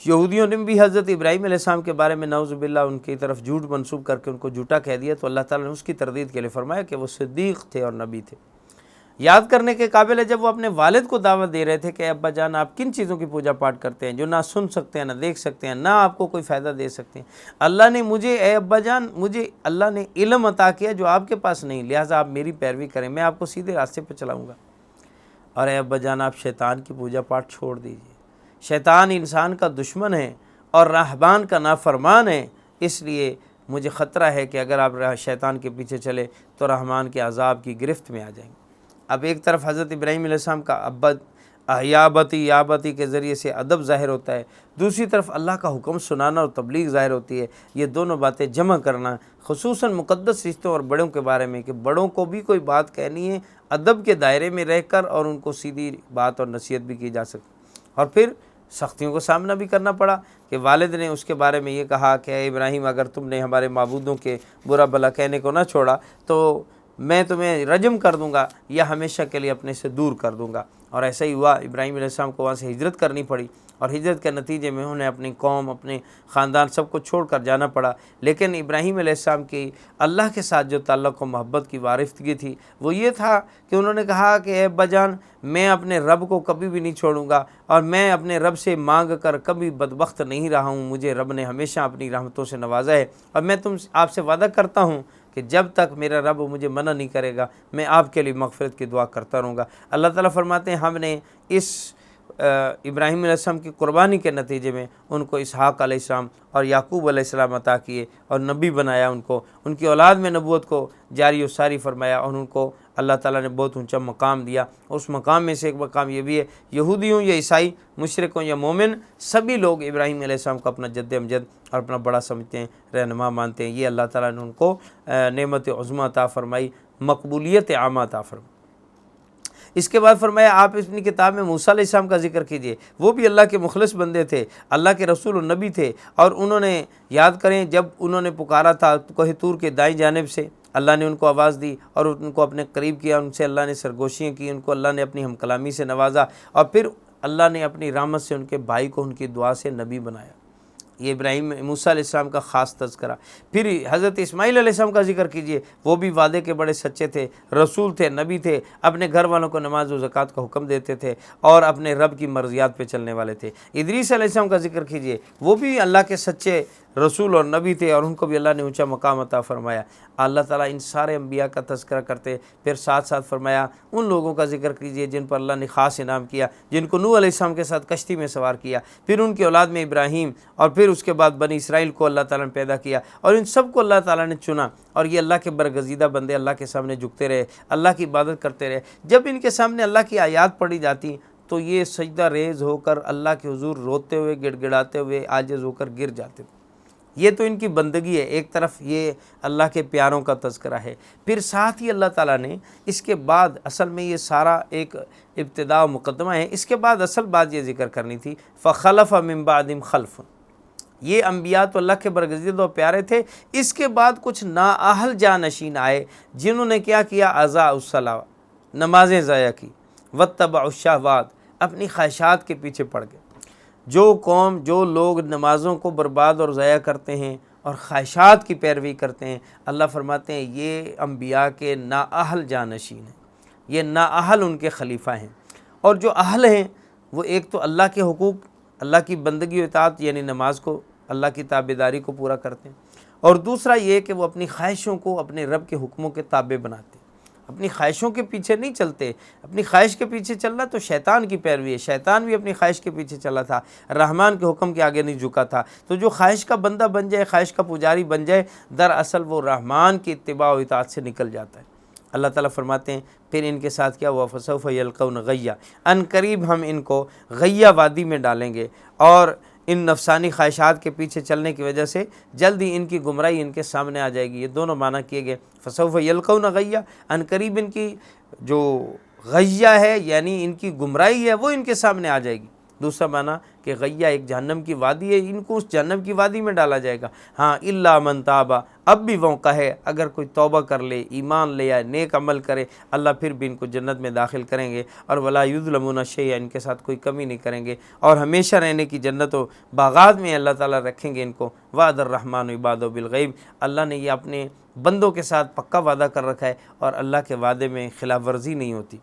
یہودیوں نے بھی حضرت ابراہیم علیہ السلام کے بارے میں نعوذ باللہ ان کی طرف جھوٹ منسوب کر کے ان کو جھوٹا کہہ دیا، تو اللہ تعالیٰ نے اس کی تردید کے لیے فرمایا کہ وہ صدیق تھے اور نبی تھے۔ یاد کرنے کے قابل ہے جب وہ اپنے والد کو دعوت دے رہے تھے کہ ابا جان آپ کن چیزوں کی پوجا پاٹ کرتے ہیں جو نہ سن سکتے ہیں، نہ دیکھ سکتے ہیں، نہ آپ کو کوئی فائدہ دے سکتے ہیں؟ اللہ نے مجھے، اے ابا جان، مجھے اللہ نے علم عطا کیا جو آپ کے پاس نہیں، لہٰذا آپ میری پیروی کریں، میں آپ کو سیدھے راستے پہ چلاؤں گا۔ اور اے ابا جان آپ شیطان کی پوجا پاٹ چھوڑ دیجیے، شیطان انسان کا دشمن ہے اور رہبان کا نافرمان ہے، اس لیے مجھے خطرہ ہے کہ اگر آپ شیطان کے پیچھے چلے تو رحمان کے عذاب کی گرفت میں آ جائیں گے۔ اب ایک طرف حضرت ابراہیم علیہ السلام کا ابا یابتی کے ذریعے سے ادب ظاہر ہوتا ہے، دوسری طرف اللہ کا حکم سنانا اور تبلیغ ظاہر ہوتی ہے۔ یہ دونوں باتیں جمع کرنا، خصوصاً مقدس رشتوں اور بڑوں کے بارے میں، کہ بڑوں کو بھی کوئی بات کہنی ہے ادب کے دائرے میں رہ کر، اور ان کو سیدھی بات اور نصیحت بھی کی جا سکتی، اور پھر سختیوں کا سامنا بھی کرنا پڑا کہ والد نے اس کے بارے میں یہ کہا کہ اے ابراہیم اگر تم نے ہمارے معبودوں کے برا بھلا کہنے کو نہ چھوڑا تو میں تمہیں رجم کر دوں گا یا ہمیشہ کے لیے اپنے سے دور کر دوں گا۔ اور ایسا ہی ہوا، ابراہیم علیہ السلام کو وہاں سے ہجرت کرنی پڑی، اور ہجرت کے نتیجے میں انہیں اپنی قوم، اپنے خاندان سب کو چھوڑ کر جانا پڑا۔ لیکن ابراہیم علیہ السلام کی اللہ کے ساتھ جو تعلق و محبت کی وارفتگی تھی وہ یہ تھا کہ انہوں نے کہا کہ اے ابا جان میں اپنے رب کو کبھی بھی نہیں چھوڑوں گا، اور میں اپنے رب سے مانگ کر کبھی بدبخت نہیں رہا ہوں، مجھے رب نے ہمیشہ اپنی رحمتوں سے نوازا ہے، اور میں آپ سے وعدہ کرتا ہوں کہ جب تک میرا رب مجھے منع نہیں کرے گا میں آپ کے لیے مغفرت کی دعا کرتا رہوں گا۔ اللہ تعالیٰ فرماتے ہیں ہم نے اس ابراہیم علیہ السلام کی قربانی کے نتیجے میں ان کو اسحاق علیہ السلام اور یعقوب علیہ السلام عطا کیے، اور نبی بنایا، ان کو ان کی اولاد میں نبوت کو جاری و ساری فرمایا، اور ان کو اللہ تعالیٰ نے بہت اونچا مقام دیا۔ اس مقام میں سے ایک مقام یہ بھی ہے، یہودیوں یا عیسائی، مشرکوں یا مومن، سبھی لوگ ابراہیم علیہ السلام کو اپنا جد امجد اور اپنا بڑا سمجھتے ہیں، رہنما مانتے ہیں۔ یہ اللہ تعالیٰ نے ان کو نعمت عظمیٰ عطا فرمائی، مقبولیت عامہ عطا فرمائی۔ اس کے بعد فرمایا آپ اپنی کتاب میں موسیٰ علیہ السلام کا ذکر کیجئے، وہ بھی اللہ کے مخلص بندے تھے، اللہ کے رسول و نبی تھے، اور انہوں نے یاد کریں جب انہوں نے پکارا تھا کوہ طور کے دائیں جانب سے، اللہ نے ان کو آواز دی اور ان کو اپنے قریب کیا، ان سے اللہ نے سرگوشیاں کی، ان کو اللہ نے اپنی ہم کلامی سے نوازا، اور پھر اللہ نے اپنی رحمت سے ان کے بھائی کو ان کی دعا سے نبی بنایا۔ یہ ابراہیم موسیٰ علیہ السلام کا خاص تذکرہ۔ پھر حضرت اسماعیل علیہ السلام کا ذکر کیجئے، وہ بھی وعدے کے بڑے سچے تھے، رسول تھے، نبی تھے، اپنے گھر والوں کو نماز و زکوٰۃ کا حکم دیتے تھے، اور اپنے رب کی مرضیات پہ چلنے والے تھے۔ ادریس علیہ السلام کا ذکر کیجئے، وہ بھی اللہ کے سچے رسول اور نبی تھے، اور ان کو بھی اللہ نے اونچا مقام عطا فرمایا۔ اللہ تعالیٰ ان سارے انبیاء کا تذکرہ کرتے، پھر ساتھ ساتھ فرمایا ان لوگوں کا ذکر کیجئے جن پر اللہ نے خاص انعام کیا، جن کو نوح علیہ السلام کے ساتھ کشتی میں سوار کیا، پھر ان کی اولاد میں ابراہیم، اور پھر اس کے بعد بنی اسرائیل کو اللہ تعالیٰ نے پیدا کیا، اور ان سب کو اللہ تعالیٰ نے چنا، اور یہ اللہ کے برگزیدہ بندے اللہ کے سامنے جھکتے رہے، اللہ کی عبادت کرتے رہے۔ جب ان کے سامنے اللہ کی آیات پڑھی جاتی تو یہ سجدہ ریز ہو کر اللہ کے حضور روتے ہوئے، گڑ گڑاتے ہوئے، عاجز ہو کر گر جاتے تھے۔ یہ تو ان کی بندگی ہے، ایک طرف یہ اللہ کے پیاروں کا تذکرہ ہے، پھر ساتھ ہی اللہ تعالیٰ نے اس کے بعد، اصل میں یہ سارا ایک ابتدا و مقدمہ ہے، اس کے بعد اصل بات یہ ذکر کرنی تھی، فخلف من بعدہم خلف۔ یہ انبیاء تو اللہ کے برگزیدہ و پیارے تھے، اس کے بعد کچھ نااہل جانشین آئے جنہوں نے کیا کیا، اضاعوا الصلاۃ، نمازیں ضائع کی، واتبعوا الشہوات، اپنی خواہشات کے پیچھے پڑ گئے۔ جو قوم، جو لوگ نمازوں کو برباد اور ضائع کرتے ہیں اور خواہشات کی پیروی کرتے ہیں، اللہ فرماتے ہیں یہ انبیاء کے نااہل جانشین ہیں، یہ نااہل ان کے خلیفہ ہیں۔ اور جو اہل ہیں وہ ایک تو اللہ کے حقوق، اللہ کی بندگی و اطاعت یعنی نماز کو، اللہ کی تابعداری کو پورا کرتے ہیں، اور دوسرا یہ کہ وہ اپنی خواہشوں کو اپنے رب کے حکموں کے تابع بناتے ہیں، اپنی خواہشوں کے پیچھے نہیں چلتے۔ اپنی خواہش کے پیچھے چلنا تو شیطان کی پیروی ہے، شیطان بھی اپنی خواہش کے پیچھے چلا تھا، رحمان کے حکم کے آگے نہیں جھکا تھا۔ تو جو خواہش کا بندہ بن جائے، خواہش کا پجاری بن جائے، دراصل وہ رحمان کی اتباع و اطاعت سے نکل جاتا ہے۔ اللہ تعالیٰ فرماتے ہیں پھر ان کے ساتھ کیا ہوا، فسوف یلقون غیّا، ان قریب ہم ان کو غیّا وادی میں ڈالیں گے، اور ان نفسانی خواہشات کے پیچھے چلنے کی وجہ سے جلد ہی ان کی گمراہی ان کے سامنے آ جائے گی۔ یہ دونوں معنی کیے گئے، فسوف یلقون غیّا، ان قریب ان کی جو غیہ ہے یعنی ان کی گمراہی ہے وہ ان کے سامنے آ جائے گی۔ دوسرا معنی کہ غیہ ایک جہنم کی وادی ہے، ان کو اس جہنم کی وادی میں ڈالا جائے گا۔ ہاں الا من تابا، اب بھی موقع ہے، اگر کوئی توبہ کر لے، ایمان لے آئے، نیک عمل کرے، اللہ پھر بھی ان کو جنت میں داخل کریں گے، اور ولا یظلمون شیئا، ان کے ساتھ کوئی کمی نہیں کریں گے، اور ہمیشہ رہنے کی جنت و باغات میں اللہ تعالیٰ رکھیں گے ان کو۔ وعد الرحمن عبادہ بالغیب، اللہ نے یہ اپنے بندوں کے ساتھ پکا وعدہ کر رکھا ہے، اور اللہ کے وعدے میں خلاف ورزی نہیں ہوتی۔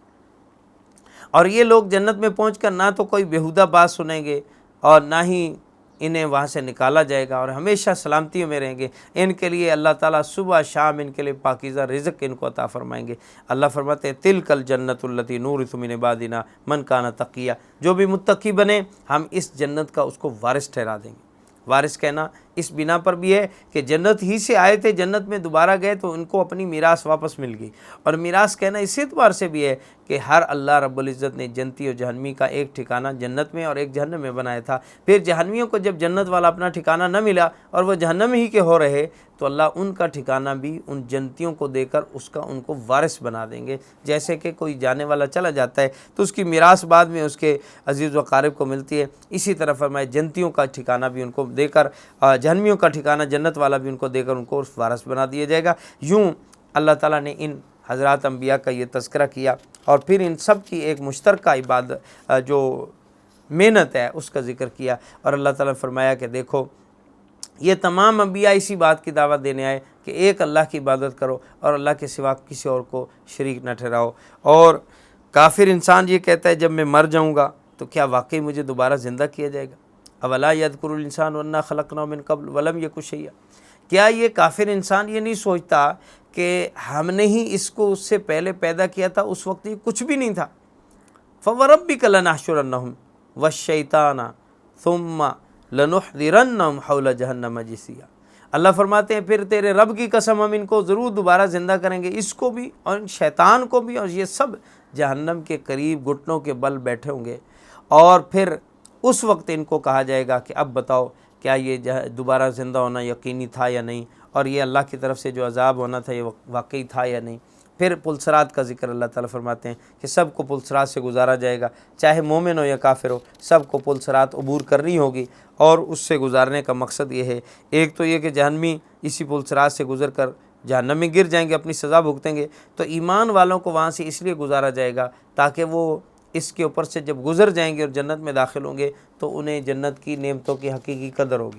اور یہ لوگ جنت میں پہنچ کر نہ تو کوئی بیہودہ بات سنیں گے، اور نہ ہی انہیں وہاں سے نکالا جائے گا، اور ہمیشہ سلامتیوں میں رہیں گے۔ ان کے لیے اللہ تعالیٰ صبح شام ان کے لیے پاکیزہ رزق ان کو عطا فرمائیں گے۔ اللہ فرماتے ہیں تلک الجنت التی نورث من عبادنا من کان تقیا، جو بھی متقی بنے ہم اس جنت کا اس کو وارث ٹھہرا دیں گے۔ وارث کہنا اس بنا پر بھی ہے کہ جنت ہی سے آئے تھے، جنت میں دوبارہ گئے تو ان کو اپنی میراث واپس مل گئی، اور میراث کہنا اس اعتبار سے بھی ہے کہ ہر اللہ رب العزت نے جنتی اور جہنمی کا ایک ٹھکانہ جنت میں اور ایک جہنم میں بنایا تھا۔ پھر جہنمیوں کو جب جنت والا اپنا ٹھکانہ نہ ملا اور وہ جہنم ہی کے ہو رہے، تو اللہ ان کا ٹھکانہ بھی ان جنتیوں کو دے کر اس کا ان کو وارث بنا دیں گے۔ جیسے کہ کوئی جانے والا چلا جاتا ہے تو اس کی میراث بعد میں اس کے عزیز و اقارب کو ملتی ہے، اسی طرح فرمائے جنتیوں کا ٹھکانہ بھی ان کو دے کر، جہنمیوں کا ٹھکانہ جنت والا بھی ان کو دے کر ان کو اس وارث بنا دیا جائے گا۔ یوں اللہ تعالیٰ نے ان حضرات انبیاء کا یہ تذکرہ کیا، اور پھر ان سب کی ایک مشترکہ عبادت جو محنت ہے اس کا ذکر کیا، اور اللہ تعالیٰ نے فرمایا کہ دیکھو یہ تمام انبیاء اسی بات کی دعوت دینے آئے کہ ایک اللہ کی عبادت کرو اور اللہ کے سوا کسی اور کو شریک نہ ٹھہراؤ۔ اور کافر انسان یہ کہتا ہے جب میں مر جاؤں گا تو کیا واقعی مجھے دوبارہ زندہ کیا جائے گا؟ اولا یذکر الانسان انا خلقناه من قبل ولم یک شیئا، کیا یہ کافر انسان یہ نہیں سوچتا کہ ہم نے ہی اس کو اس سے پہلے پیدا کیا تھا، اس وقت یہ کچھ بھی نہیں تھا؟ فوربک لنحشرنہم والشیطان ثم لنحضرنہم حول جہنم جثیا، اللہ فرماتے ہیں پھر تیرے رب کی قسم ہم ان کو ضرور دوبارہ زندہ کریں گے، اس کو بھی اور شیطان کو بھی، اور یہ سب جہنم کے قریب گھٹنوں کے بل بیٹھے ہوں گے، اور پھر اس وقت ان کو کہا جائے گا کہ اب بتاؤ کیا یہ دوبارہ زندہ ہونا یقینی تھا یا نہیں، اور یہ اللہ کی طرف سے جو عذاب ہونا تھا یہ واقعی تھا یا نہیں۔ پھر پلسرات کا ذکر اللہ تعالیٰ فرماتے ہیں کہ سب کو پلسرات سے گزارا جائے گا، چاہے مومن ہو یا کافر ہو، سب کو پلسرات عبور کرنی ہوگی، اور اس سے گزارنے کا مقصد یہ ہے، ایک تو یہ کہ جہنمی اسی پلسرات سے گزر کر جہنم میں گر جائیں گے، اپنی سزا بھگتیں گے، تو ایمان والوں کو وہاں سے اس لیے گزارا جائے گا تاکہ وہ اس کے اوپر سے جب گزر جائیں گے اور جنت میں داخل ہوں گے تو انہیں جنت کی نعمتوں کی حقیقی قدر ہوگی۔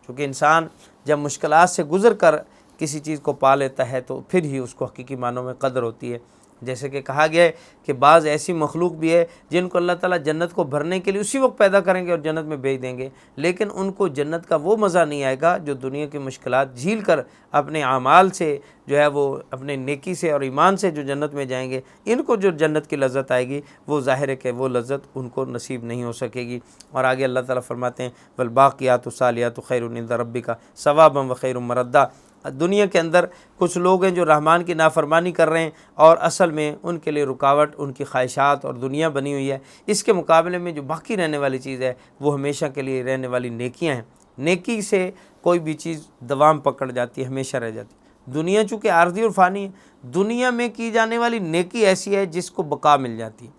کیونکہ انسان جب مشکلات سے گزر کر کسی چیز کو پا لیتا ہے تو پھر ہی اس کو حقیقی معنوں میں قدر ہوتی ہے۔ جیسے کہ کہا گیا ہے کہ بعض ایسی مخلوق بھی ہے جن کو اللہ تعالیٰ جنت کو بھرنے کے لیے اسی وقت پیدا کریں گے اور جنت میں بھیج دیں گے، لیکن ان کو جنت کا وہ مزہ نہیں آئے گا جو دنیا کی مشکلات جھیل کر اپنے اعمال سے جو ہے وہ اپنے نیکی سے اور ایمان سے جو جنت میں جائیں گے، ان کو جو جنت کی لذت آئے گی وہ ظاہر ہے کہ وہ لذت ان کو نصیب نہیں ہو سکے گی۔ اور آگے اللہ تعالیٰ فرماتے ہیں والباقیات الصالحات خیر عند ربک ثوابا وخیر مردا، دنیا کے اندر کچھ لوگ ہیں جو رحمان کی نافرمانی کر رہے ہیں اور اصل میں ان کے لیے رکاوٹ ان کی خواہشات اور دنیا بنی ہوئی ہے، اس کے مقابلے میں جو باقی رہنے والی چیز ہے وہ ہمیشہ کے لیے رہنے والی نیکیاں ہیں۔ نیکی سے کوئی بھی چیز دوام پکڑ جاتی ہے، ہمیشہ رہ جاتی ہے۔ دنیا چونکہ عارضی اور فانی ہے، دنیا میں کی جانے والی نیکی ایسی ہے جس کو بقا مل جاتی ہے۔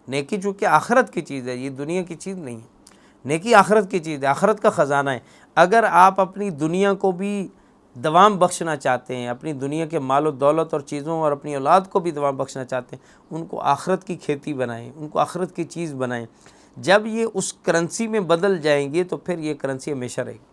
نیکی چونکہ آخرت کی چیز ہے، یہ دنیا کی چیز نہیں ہے، نیکی آخرت کی چیز ہے، آخرت کا خزانہ ہے۔ اگر آپ اپنی دنیا کو بھی دوام بخشنا چاہتے ہیں، اپنی دنیا کے مال و دولت اور چیزوں اور اپنی اولاد کو بھی دوام بخشنا چاہتے ہیں، ان کو آخرت کی کھیتی بنائیں، ان کو آخرت کی چیز بنائیں۔ جب یہ اس کرنسی میں بدل جائیں گے تو پھر یہ کرنسی ہمیشہ رہے گی۔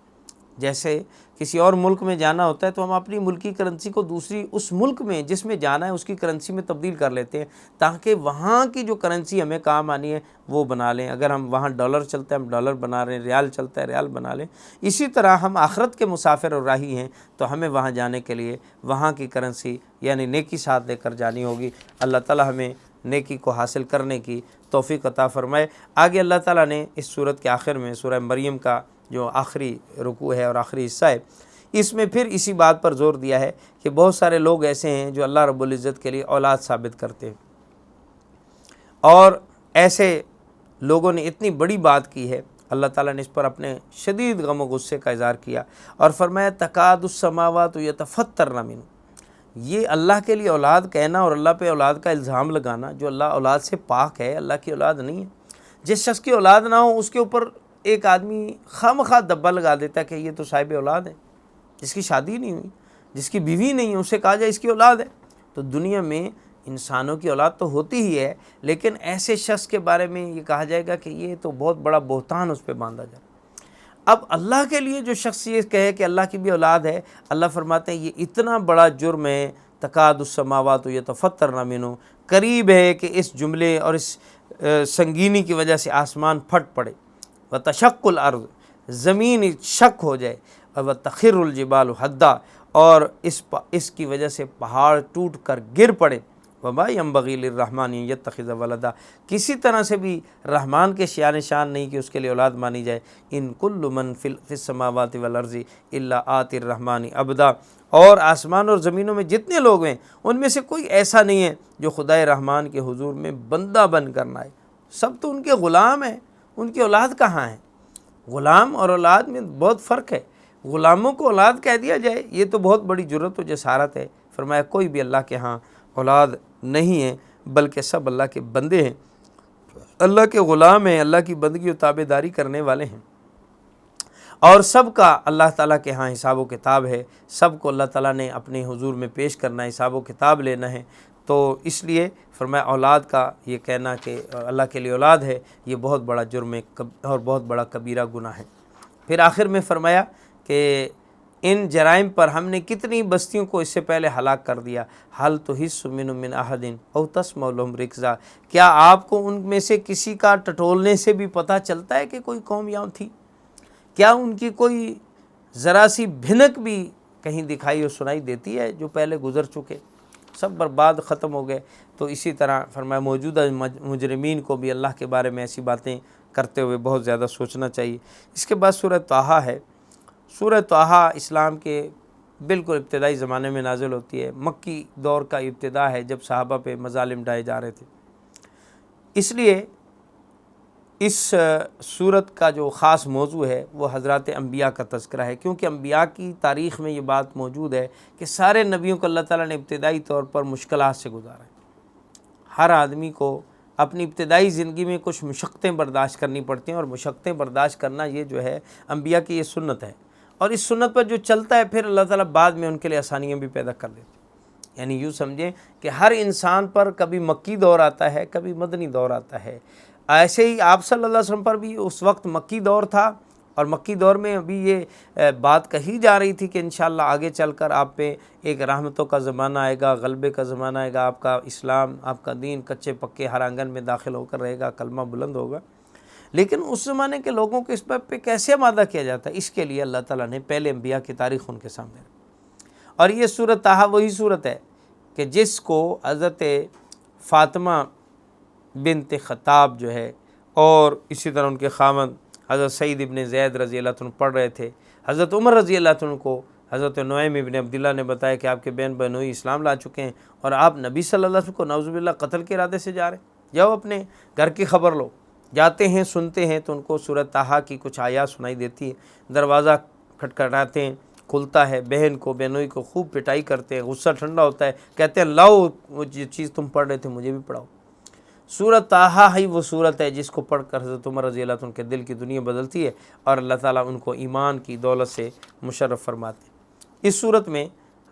جیسے کسی اور ملک میں جانا ہوتا ہے تو ہم اپنی ملکی کرنسی کو دوسری اس ملک میں جس میں جانا ہے اس کی کرنسی میں تبدیل کر لیتے ہیں تاکہ وہاں کی جو کرنسی ہمیں کام آنی ہے وہ بنا لیں۔ اگر ہم وہاں ڈالر چلتا ہے ہم ڈالر بنا رہے ہیں، ریال چلتا ہے ریال بنا لیں۔ اسی طرح ہم آخرت کے مسافر اور راہی ہیں تو ہمیں وہاں جانے کے لیے وہاں کی کرنسی یعنی نیکی ساتھ لے کر جانی ہوگی۔ اللہ تعالیٰ ہمیں نیکی کو حاصل کرنے کی توفیق عطا فرمائے۔ آگے اللہ تعالیٰ نے اس سورت کے آخر میں سورہ مریم کا جو آخری رکوع ہے اور آخری حصہ ہے، اس میں پھر اسی بات پر زور دیا ہے کہ بہت سارے لوگ ایسے ہیں جو اللہ رب العزت کے لیے اولاد ثابت کرتے ہیں، اور ایسے لوگوں نے اتنی بڑی بات کی ہے، اللہ تعالیٰ نے اس پر اپنے شدید غم و غصے کا اظہار کیا اور فرمایا تکاد السماوات یتفطرن منہ، یہ اللہ کے لیے اولاد کہنا اور اللہ پہ اولاد کا الزام لگانا، جو اللہ اولاد سے پاک ہے، اللہ کی اولاد نہیں ہے۔ جس شخص کی اولاد نہ ہو اس کے اوپر ایک آدمی خواہ دبا لگا دیتا ہے کہ یہ تو صاحب اولاد ہے، جس کی شادی نہیں ہوئی، جس کی بیوی نہیں ہے، اسے کہا جائے اس کی اولاد ہے۔ تو دنیا میں انسانوں کی اولاد تو ہوتی ہی ہے، لیکن ایسے شخص کے بارے میں یہ کہا جائے گا کہ یہ تو بہت بڑا بہتان اس پہ باندھا جائے۔ اب اللہ کے لیے جو شخص یہ کہے کہ اللہ کی بھی اولاد ہے، اللہ فرماتے ہیں یہ اتنا بڑا جرم ہے، تکاد السماوات یتفطرن منہ، قریب ہے کہ اس جملے اور اس سنگینی کی وجہ سے آسمان پھٹ پڑے، وتشق الارض، زمین شک ہو جائے، اور وتخر الجبال حدا، اور اس کی وجہ سے پہاڑ ٹوٹ کر گر پڑے، وما ينبغي للرحمن ان يتخذ ولدا، کسی طرح سے بھی رحمان کے شان شان نہیں کہ اس کے لیے اولاد مانی جائے۔ ان کل من فی السماوات والارض الا آتی الرحمن عبدا، اور آسمان اور زمینوں میں جتنے لوگ ہیں ان میں سے کوئی ایسا نہیں ہے جو خدائے رحمان کے حضور میں بندہ بن کرنا ہے، سب تو ان کے غلام ہیں، ان کی اولاد کہاں ہے؟ غلام اور اولاد میں بہت فرق ہے۔ غلاموں کو اولاد کہہ دیا جائے یہ تو بہت بڑی جرت و جسارت ہے۔ فرمایا کوئی بھی اللہ کے ہاں اولاد نہیں ہے، بلکہ سب اللہ کے بندے ہیں، اللہ کے غلام ہیں، اللہ کی بندگی و تابع داری کرنے والے ہیں، اور سب کا اللہ تعالیٰ کے ہاں حساب و کتاب ہے، سب کو اللہ تعالیٰ نے اپنے حضور میں پیش کرنا ہے، حساب و کتاب لینا ہے۔ تو اس لیے فرمایا اولاد کا یہ کہنا کہ اللہ کے لیے اولاد ہے یہ بہت بڑا جرم ہے اور بہت بڑا کبیرہ گناہ ہے۔ پھر آخر میں فرمایا کہ ان جرائم پر ہم نے کتنی بستیوں کو اس سے پہلے ہلاک کر دیا، حل تحس منهم من احد او تسمع لهم رکزا، کیا آپ کو ان میں سے کسی کا ٹٹولنے سے بھی پتہ چلتا ہے کہ کوئی قوم یہاں تھی؟ کیا ان کی کوئی ذرا سی بھنک بھی کہیں دکھائی اور سنائی دیتی ہے؟ جو پہلے گزر چکے سب برباد ختم ہو گئے۔ تو اسی طرح فرمایا موجودہ مجرمین کو بھی اللہ کے بارے میں ایسی باتیں کرتے ہوئے بہت زیادہ سوچنا چاہیے۔ اس کے بعد سورہ طٰہٰ ہے۔ سورہ طٰہٰ اسلام کے بالکل ابتدائی زمانے میں نازل ہوتی ہے، مکی دور کا ابتدا ہے جب صحابہ پہ مظالم ڈھائے جا رہے تھے۔ اس لیے اس سورت کا جو خاص موضوع ہے وہ حضرات انبیاء کا تذکرہ ہے، کیونکہ انبیاء کی تاریخ میں یہ بات موجود ہے کہ سارے نبیوں کو اللہ تعالیٰ نے ابتدائی طور پر مشکلات سے گزارا ہے۔ ہر آدمی کو اپنی ابتدائی زندگی میں کچھ مشقتیں برداشت کرنی پڑتی ہیں، اور مشقتیں برداشت کرنا یہ جو ہے انبیاء کی یہ سنت ہے، اور اس سنت پر جو چلتا ہے پھر اللہ تعالیٰ بعد میں ان کے لیے آسانیاں بھی پیدا کر دیتے ہیں۔ یعنی یوں سمجھیں کہ ہر انسان پر کبھی مکی دور آتا ہے، کبھی مدنی دور آتا ہے۔ ایسے ہی آپ صلی اللہ علیہ وسلم پر بھی اس وقت مکی دور تھا، اور مکی دور میں ابھی یہ بات کہی جا رہی تھی کہ انشاءاللہ آگے چل کر آپ پہ ایک رحمتوں کا زمانہ آئے گا، غلبے کا زمانہ آئے گا، آپ کا اسلام، آپ کا دین کچے پکے ہر آنگن میں داخل ہو کر رہے گا، کلمہ بلند ہوگا۔ لیکن اس زمانے کے لوگوں کو اس بات پہ کیسے آمادہ کیا جاتا ہے؟ اس کے لیے اللہ تعالیٰ نے پہلے انبیاء کی تاریخ ان کے سامنے رکھی، اور یہ سورۃ طٰہٰ وہی سورت ہے کہ جس کو حضرت فاطمہ بنت خطاب جو ہے، اور اسی طرح ان کے خاوند حضرت سعید ابن زید رضی اللہ عنہ پڑھ رہے تھے۔ حضرت عمر رضی اللہ عنہ کو حضرت نعیم ابن عبداللہ نے بتایا کہ آپ کے بہن بہنوئی اسلام لا چکے ہیں، اور آپ نبی صلی اللہ علیہ وسلم کو نعوذ باللہ قتل کے ارادے سے جا رہے ہیں، جاؤ اپنے گھر کی خبر لو۔ جاتے ہیں، سنتے ہیں تو ان کو سورۃ طٰہٰ کی کچھ آیات سنائی دیتی ہے، دروازہ کھٹکھٹاتے ہیں، کھلتا ہے، بہن کو بہنوئی کو خوب پٹائی کرتے ہیں، غصہ ٹھنڈا ہوتا ہے، کہتے ہیں لاؤ وہ چیز تم پڑھ رہے تھے مجھے بھی پڑھاؤ۔ سورۃ طٰہٰ ہی وہ سورت ہے جس کو پڑھ کر حضرت عمر رضی اللہ عنہ کے دل کی دنیا بدلتی ہے، اور اللہ تعالیٰ ان کو ایمان کی دولت سے مشرف فرماتے ہیں۔ اس سورت میں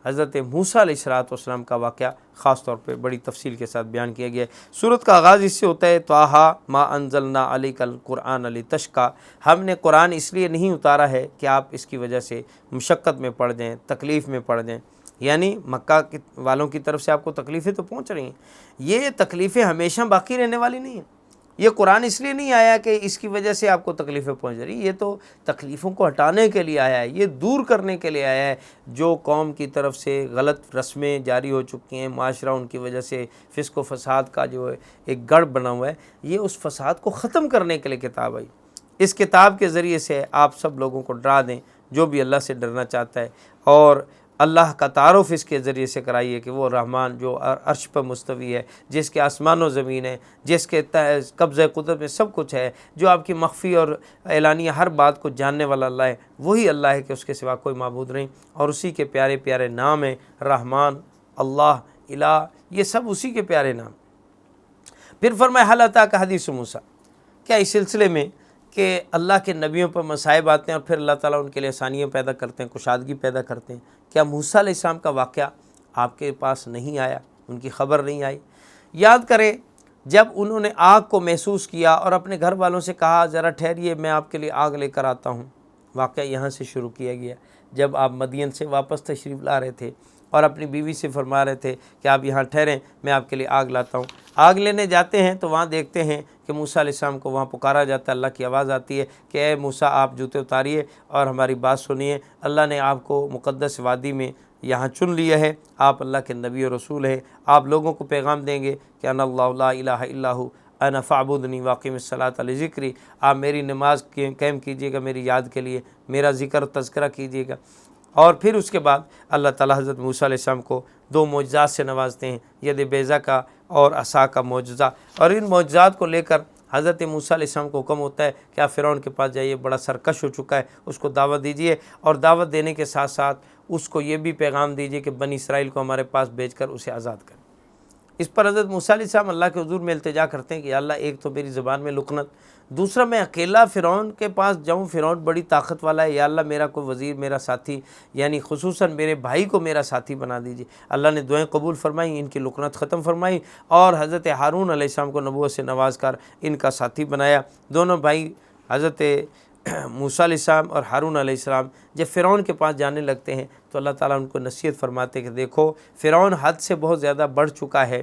حضرت موسیٰ علیہ السلام کا واقعہ خاص طور پہ بڑی تفصیل کے ساتھ بیان کیا گیا ہے۔ سورت کا آغاز اس سے ہوتا ہے طٰہٰ ما انزلنا علیک القرآن لتشقیٰ، ہم نے قرآن اس لیے نہیں اتارا ہے کہ آپ اس کی وجہ سے مشقت میں پڑ جائیں، تکلیف میں پڑ جائیں، یعنی مکہ والوں کی طرف سے آپ کو تکلیفیں تو پہنچ رہی ہیں، یہ تکلیفیں ہمیشہ باقی رہنے والی نہیں ہیں۔ یہ قرآن اس لیے نہیں آیا کہ اس کی وجہ سے آپ کو تکلیفیں پہنچ رہی، یہ تو تکلیفوں کو ہٹانے کے لیے آیا ہے، یہ دور کرنے کے لیے آیا ہے۔ جو قوم کی طرف سے غلط رسمیں جاری ہو چکی ہیں، معاشرہ ان کی وجہ سے فسق و فساد کا جو ایک گڑھ بنا ہوا ہے، یہ اس فساد کو ختم کرنے کے لیے کتاب آئی۔ اس کتاب کے ذریعے سے آپ سب لوگوں کو ڈرا دیں، جو بھی اللہ سے ڈرنا چاہتا ہے، اور اللہ کا تعارف اس کے ذریعے سے کرائیے کہ وہ رحمان جو عرش پر مستوی ہے، جس کے آسمان و زمین ہے، جس کے قبضہ قدرت میں سب کچھ ہے، جو آپ کی مخفی اور اعلانیہ ہر بات کو جاننے والا اللہ ہے، وہی اللہ ہے کہ اس کے سوا کوئی معبود نہیں، اور اسی کے پیارے پیارے نام ہیں رحمان اللہ، الہ، یہ سب اسی کے پیارے نام۔ پھر فرمایا حل اتاک حدیث موسیٰ، کیا اس سلسلے میں کہ اللہ کے نبیوں پر مصائب آتے ہیں اور پھر اللہ تعالیٰ ان کے لیے آسانیاں پیدا کرتے ہیں، کشادگی پیدا کرتے ہیں، کیا موسیٰ علیہ السلام کا واقعہ آپ کے پاس نہیں آیا، ان کی خبر نہیں آئی؟ یاد کریں جب انہوں نے آگ کو محسوس کیا اور اپنے گھر والوں سے کہا ذرا ٹھہریے میں آپ کے لیے آگ لے کر آتا ہوں، واقعہ یہاں سے شروع کیا گیا جب آپ مدین سے واپس تشریف لا رہے تھے اور اپنی بیوی سے فرما رہے تھے کہ آپ یہاں ٹھہریں، میں آپ کے لیے آگ لاتا ہوں۔ آگ لینے جاتے ہیں تو وہاں دیکھتے ہیں کہ موسیٰ علیہ السلام کو وہاں پکارا جاتا ہے، اللہ کی آواز آتی ہے کہ اے موسیٰ آپ جوتے اتاریے اور ہماری بات سنیے، اللہ نے آپ کو مقدس وادی میں یہاں چن لیا ہے، آپ اللہ کے نبی و رسول ہیں، آپ لوگوں کو پیغام دیں گے کہ انا اللہ لا الہ الا ہو انا فاعبدنی واقم الصلاۃ لذکری، آپ میری نماز قائم کیجیے گا میری یاد کے لیے، میرا ذکر تذکرہ کیجیے گا۔ اور پھر اس کے بعد اللہ تعالیٰ حضرت موسیٰ علیہ السلام کو دو معجزات سے نوازتے ہیں، ید بیضہ کا اور عصا کا معجزہ، اور ان معجزات کو لے کر حضرت موسیٰ علیہ السلام کو حکم ہوتا ہے کہ آپ فرعون کے پاس جائیے، بڑا سرکش ہو چکا ہے، اس کو دعوت دیجیے، اور دعوت دینے کے ساتھ ساتھ اس کو یہ بھی پیغام دیجیے کہ بنی اسرائیل کو ہمارے پاس بھیج کر اسے آزاد کریں۔ اس پر حضرت موسیٰ علیہ السلام اللہ کے حضور میں التجا کرتے ہیں کہ یا اللہ ایک تو میری زبان میں لکنت، دوسرا میں اکیلا فرعون کے پاس جاؤں، فرعون بڑی طاقت والا ہے، یا اللہ میرا کوئی وزیر، میرا ساتھی، یعنی خصوصاً میرے بھائی کو میرا ساتھی بنا دیجیے۔ اللہ نے دعائیں قبول فرمائی، ان کی لکنت ختم فرمائی، اور حضرت ہارون علیہ السلام کو نبوت سے نواز کر ان کا ساتھی بنایا۔ دونوں بھائی حضرت موسیٰ علیہ السلام اور ہارون علیہ السلام جب فرعون کے پاس جانے لگتے ہیں تو اللہ تعالیٰ ان کو نصیحت فرماتے کہ دیکھو فرعون حد سے بہت زیادہ بڑھ چکا ہے،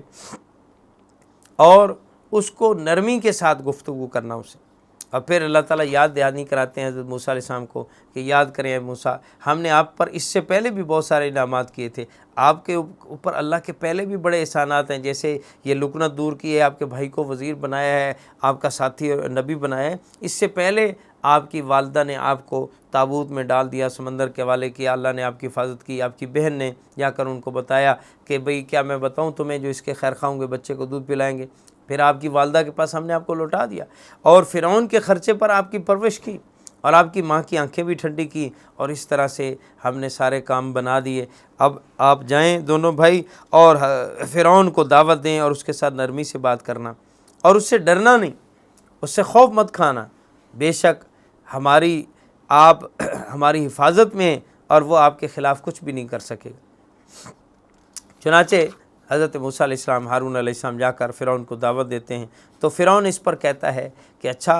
اور اس کو نرمی کے ساتھ گفتگو کرنا اسے۔ اور پھر اللہ تعالیٰ یاد دہانی کراتے ہیں حضرت موسیٰ علیہ السلام کو کہ یاد کریں اے موسیٰ، ہم نے آپ پر اس سے پہلے بھی بہت سارے انعامات کیے تھے، آپ کے اوپر اللہ کے پہلے بھی بڑے احسانات ہیں، جیسے یہ لکنت دور کی ہے، آپ کے بھائی کو وزیر بنایا ہے، آپ کا ساتھی اور نبی بنایا ہے۔ اس سے پہلے آپ کی والدہ نے آپ کو تابوت میں ڈال دیا، سمندر کے حوالے کیا، اللہ نے آپ کی حفاظت کی، آپ کی بہن نے جا کر ان کو بتایا کہ بھئی کیا میں بتاؤں تمہیں جو اس کے خیر خواہ ہوں گے بچے کو دودھ پلائیں گے، پھر آپ کی والدہ کے پاس ہم نے آپ کو لوٹا دیا، اور فرعون کے خرچے پر آپ کی پرورش کی، اور آپ کی ماں کی آنکھیں بھی ٹھنڈی کی، اور اس طرح سے ہم نے سارے کام بنا دیے۔ اب آپ جائیں دونوں بھائی اور فرعون کو دعوت دیں اور اس کے ساتھ نرمی سے بات کرنا، اور اس سے ڈرنا نہیں، اس سے خوف مت کھانا، بے شک آپ ہماری حفاظت میں ہیں اور وہ آپ کے خلاف کچھ بھی نہیں کر سکے گا۔ چنانچہ حضرت موسیٰ علیہ السلام ہارون علیہ السلام جا کر فرعون کو دعوت دیتے ہیں، تو فرعون اس پر کہتا ہے کہ اچھا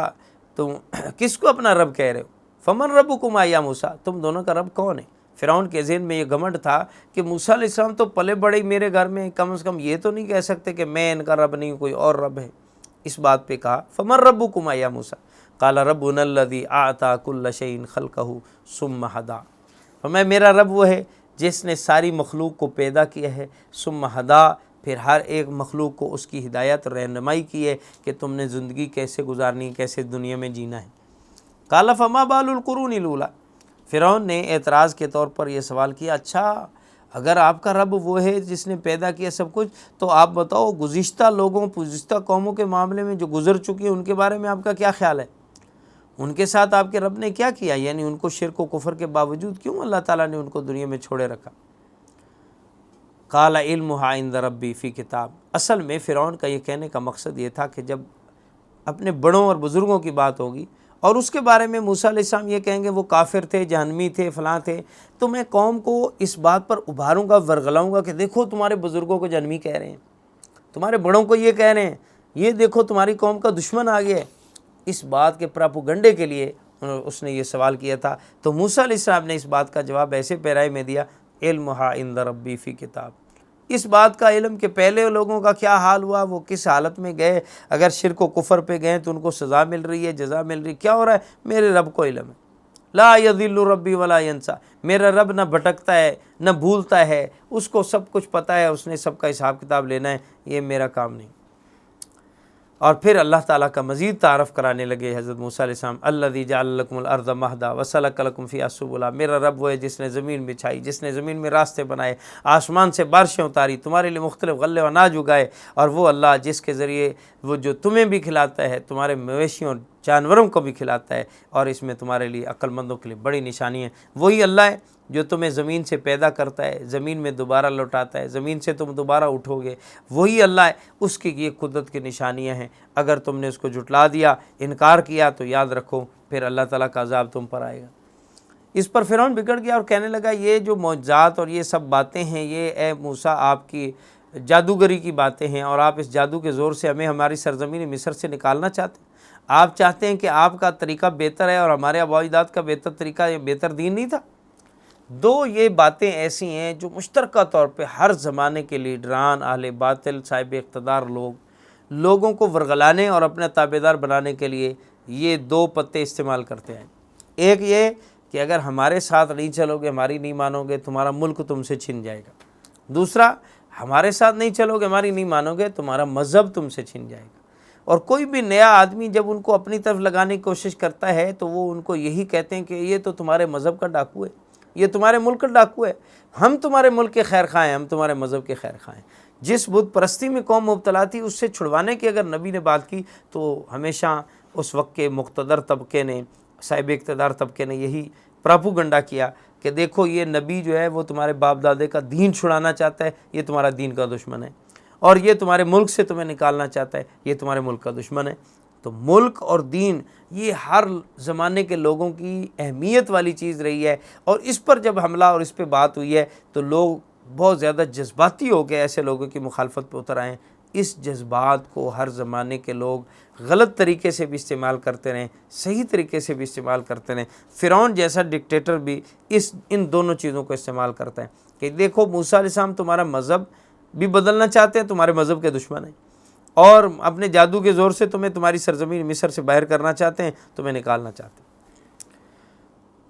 تم کس کو اپنا رب کہہ رہے ہو؟ فمن ربکما یا موسیٰ، تم دونوں کا رب کون ہے؟ فرعون کے ذہن میں یہ گھمنڈ تھا کہ موسیٰ علیہ السلام تو پلے بڑے میرے گھر میں، کم از کم یہ تو نہیں کہہ سکتے کہ میں ان کا رب نہیں ہوں، کوئی اور رب ہے۔ اس بات پہ کہا فمن ربکما یا موسیٰ، قال ربنا الذی اعطی کل شیء خلقہ ثم ہدی، فرمایا میرا رب وہ ہے جس نے ساری مخلوق کو پیدا کیا ہے، ثم ہدی، پھر ہر ایک مخلوق کو اس کی ہدایت رہنمائی کی ہے کہ تم نے زندگی کیسے گزارنی، کیسے دنیا میں جینا ہے۔ قال فما بال القرون الاولی، فرعون نے اعتراض کے طور پر یہ سوال کیا، اچھا اگر آپ کا رب وہ ہے جس نے پیدا کیا سب کچھ، تو آپ بتاؤ گزشتہ لوگوں، گزشتہ قوموں کے معاملے میں جو گزر چکی ہیں ان کے بارے میں آپ کا کیا خیال ہے؟ ان کے ساتھ آپ کے رب نے کیا کیا، یعنی ان کو شرک و کفر کے باوجود کیوں اللہ تعالیٰ نے ان کو دنیا میں چھوڑے رکھا؟ قال علمھا عند ربی فی کتاب، اصل میں فرعون کا یہ کہنے کا مقصد یہ تھا کہ جب اپنے بڑوں اور بزرگوں کی بات ہوگی اور اس کے بارے میں موسیٰ علیہ السلام یہ کہیں گے وہ کافر تھے، جہنمی تھے، فلاں تھے، تو میں قوم کو اس بات پر ابھاروں گا، ورغلاؤں گا کہ دیکھو تمہارے بزرگوں کو جہنمی کہہ رہے ہیں، تمہارے بڑوں کو یہ کہہ رہے ہیں، یہ دیکھو تمہاری قوم کا دشمن آ گیا ہے۔ اس بات کے پراپوگنڈے کے لیے اس نے یہ سوال کیا تھا، تو موسیٰ علیہ السلام نے اس بات کا جواب ایسے پیرائے میں دیا، علمھا عند ربی فی کتاب، اس بات کا علم کہ پہلے لوگوں کا کیا حال ہوا، وہ کس حالت میں گئے، اگر شرک و کفر پہ گئے تو ان کو سزا مل رہی ہے، جزا مل رہی ہے، کیا ہو رہا ہے، میرے رب کو علم ہے۔ لا یضل ربی ولا ینسیٰ، میرا رب نہ بھٹکتا ہے نہ بھولتا ہے، اس کو سب کچھ پتہ ہے، اس نے سب کا حساب کتاب لینا ہے، یہ میرا کام نہیں۔ اور پھر اللہ تعالیٰ کا مزید تعارف کرانے لگے حضرت موسیٰ علیہ السلام، الذی جعل لکم الارض مہدا وسلک لکم فیہا سبلا، میرا رب وہ ہے جس نے زمین بچھائی، جس نے زمین میں راستے بنائے، آسمان سے بارشیں اتاری، تمہارے لیے مختلف غلے و اناج اگائے، اور وہ اللہ جس کے ذریعے وہ جو تمہیں بھی کھلاتا ہے، تمہارے مویشیوں جانوروں کو بھی کھلاتا ہے، اور اس میں تمہارے لیے عقل مندوں کے لیے بڑی نشانی ہے، وہی اللہ ہے جو تمہیں زمین سے پیدا کرتا ہے، زمین میں دوبارہ لوٹاتا ہے، زمین سے تم دوبارہ اٹھو گے، وہی اللہ ہے، اس کی یہ قدرت کی نشانیاں ہیں۔ اگر تم نے اس کو جھٹلا دیا، انکار کیا، تو یاد رکھو پھر اللہ تعالیٰ کا عذاب تم پر آئے گا۔ اس پر فرعون بگڑ گیا اور کہنے لگا یہ جو معجزات اور یہ سب باتیں ہیں، یہ اے موسیٰ آپ کی جادوگری کی باتیں ہیں، اور آپ اس جادو کے زور سے ہمیں ہماری سرزمین مصر سے نکالنا چاہتے ہیں۔ آپ چاہتے ہیں کہ آپ کا طریقہ بہتر ہے اور ہمارے آباء و اجداد کا بہتر طریقہ یہ بہتر دین نہیں تھا۔ یہ باتیں ایسی ہیں جو مشترکہ طور پہ ہر زمانے کے لیڈران، اہل باطل، صاحب اقتدار لوگوں کو ورغلانے اور اپنا تابعدار بنانے کے لیے یہ دو پتے استعمال کرتے ہیں۔ ایک یہ کہ اگر ہمارے ساتھ نہیں چلو گے، ہماری نہیں مانو گے، تمہارا ملک تم سے چھن جائے گا۔ دوسرا، ہمارے ساتھ نہیں چلو گے، ہماری نہیں مانو گے، تمہارا مذہب تم سے چھن جائے گا۔ اور کوئی بھی نیا آدمی جب ان کو اپنی طرف لگانے کی کوشش کرتا ہے تو وہ ان کو یہی کہتے ہیں کہ یہ تو تمہارے مذہب کا ڈاکو ہے، یہ تمہارے ملک کا ڈاکو ہے، ہم تمہارے ملک کے خیر خواہ ہیں، ہم تمہارے مذہب کے خیر خواہ ہیں۔ جس بت پرستی میں قوم مبتلا تھی اس سے چھڑوانے کی اگر نبی نے بات کی تو ہمیشہ اس وقت کے مقتدر طبقے نے، صاحب اقتدار طبقے نے یہی پراپوگنڈا کیا کہ دیکھو یہ نبی جو ہے وہ تمہارے باپ دادے کا دین چھڑانا چاہتا ہے، یہ تمہارا دین کا دشمن ہے، اور یہ تمہارے ملک سے تمہیں نکالنا چاہتا ہے، یہ تمہارے ملک کا دشمن ہے۔ تو ملک اور دین یہ ہر زمانے کے لوگوں کی اہمیت والی چیز رہی ہے، اور اس پر جب حملہ اور اس پہ بات ہوئی ہے تو لوگ بہت زیادہ جذباتی ہو کے ایسے لوگوں کی مخالفت پہ اتر آئے۔ اس جذبات کو ہر زمانے کے لوگ غلط طریقے سے بھی استعمال کرتے رہیں، صحیح طریقے سے بھی استعمال کرتے رہیں۔ فرعون جیسا ڈکٹیٹر بھی ان دونوں چیزوں کو استعمال کرتا ہے کہ دیکھو موسیٰ علیہ السلام تمہارا مذہب بھی بدلنا چاہتے ہیں، تمہارے مذہب کے دشمن ہیں، اور اپنے جادو کے زور سے تمہیں تمہاری سرزمین مصر سے باہر کرنا چاہتے ہیں، تمہیں نکالنا چاہتے ہیں۔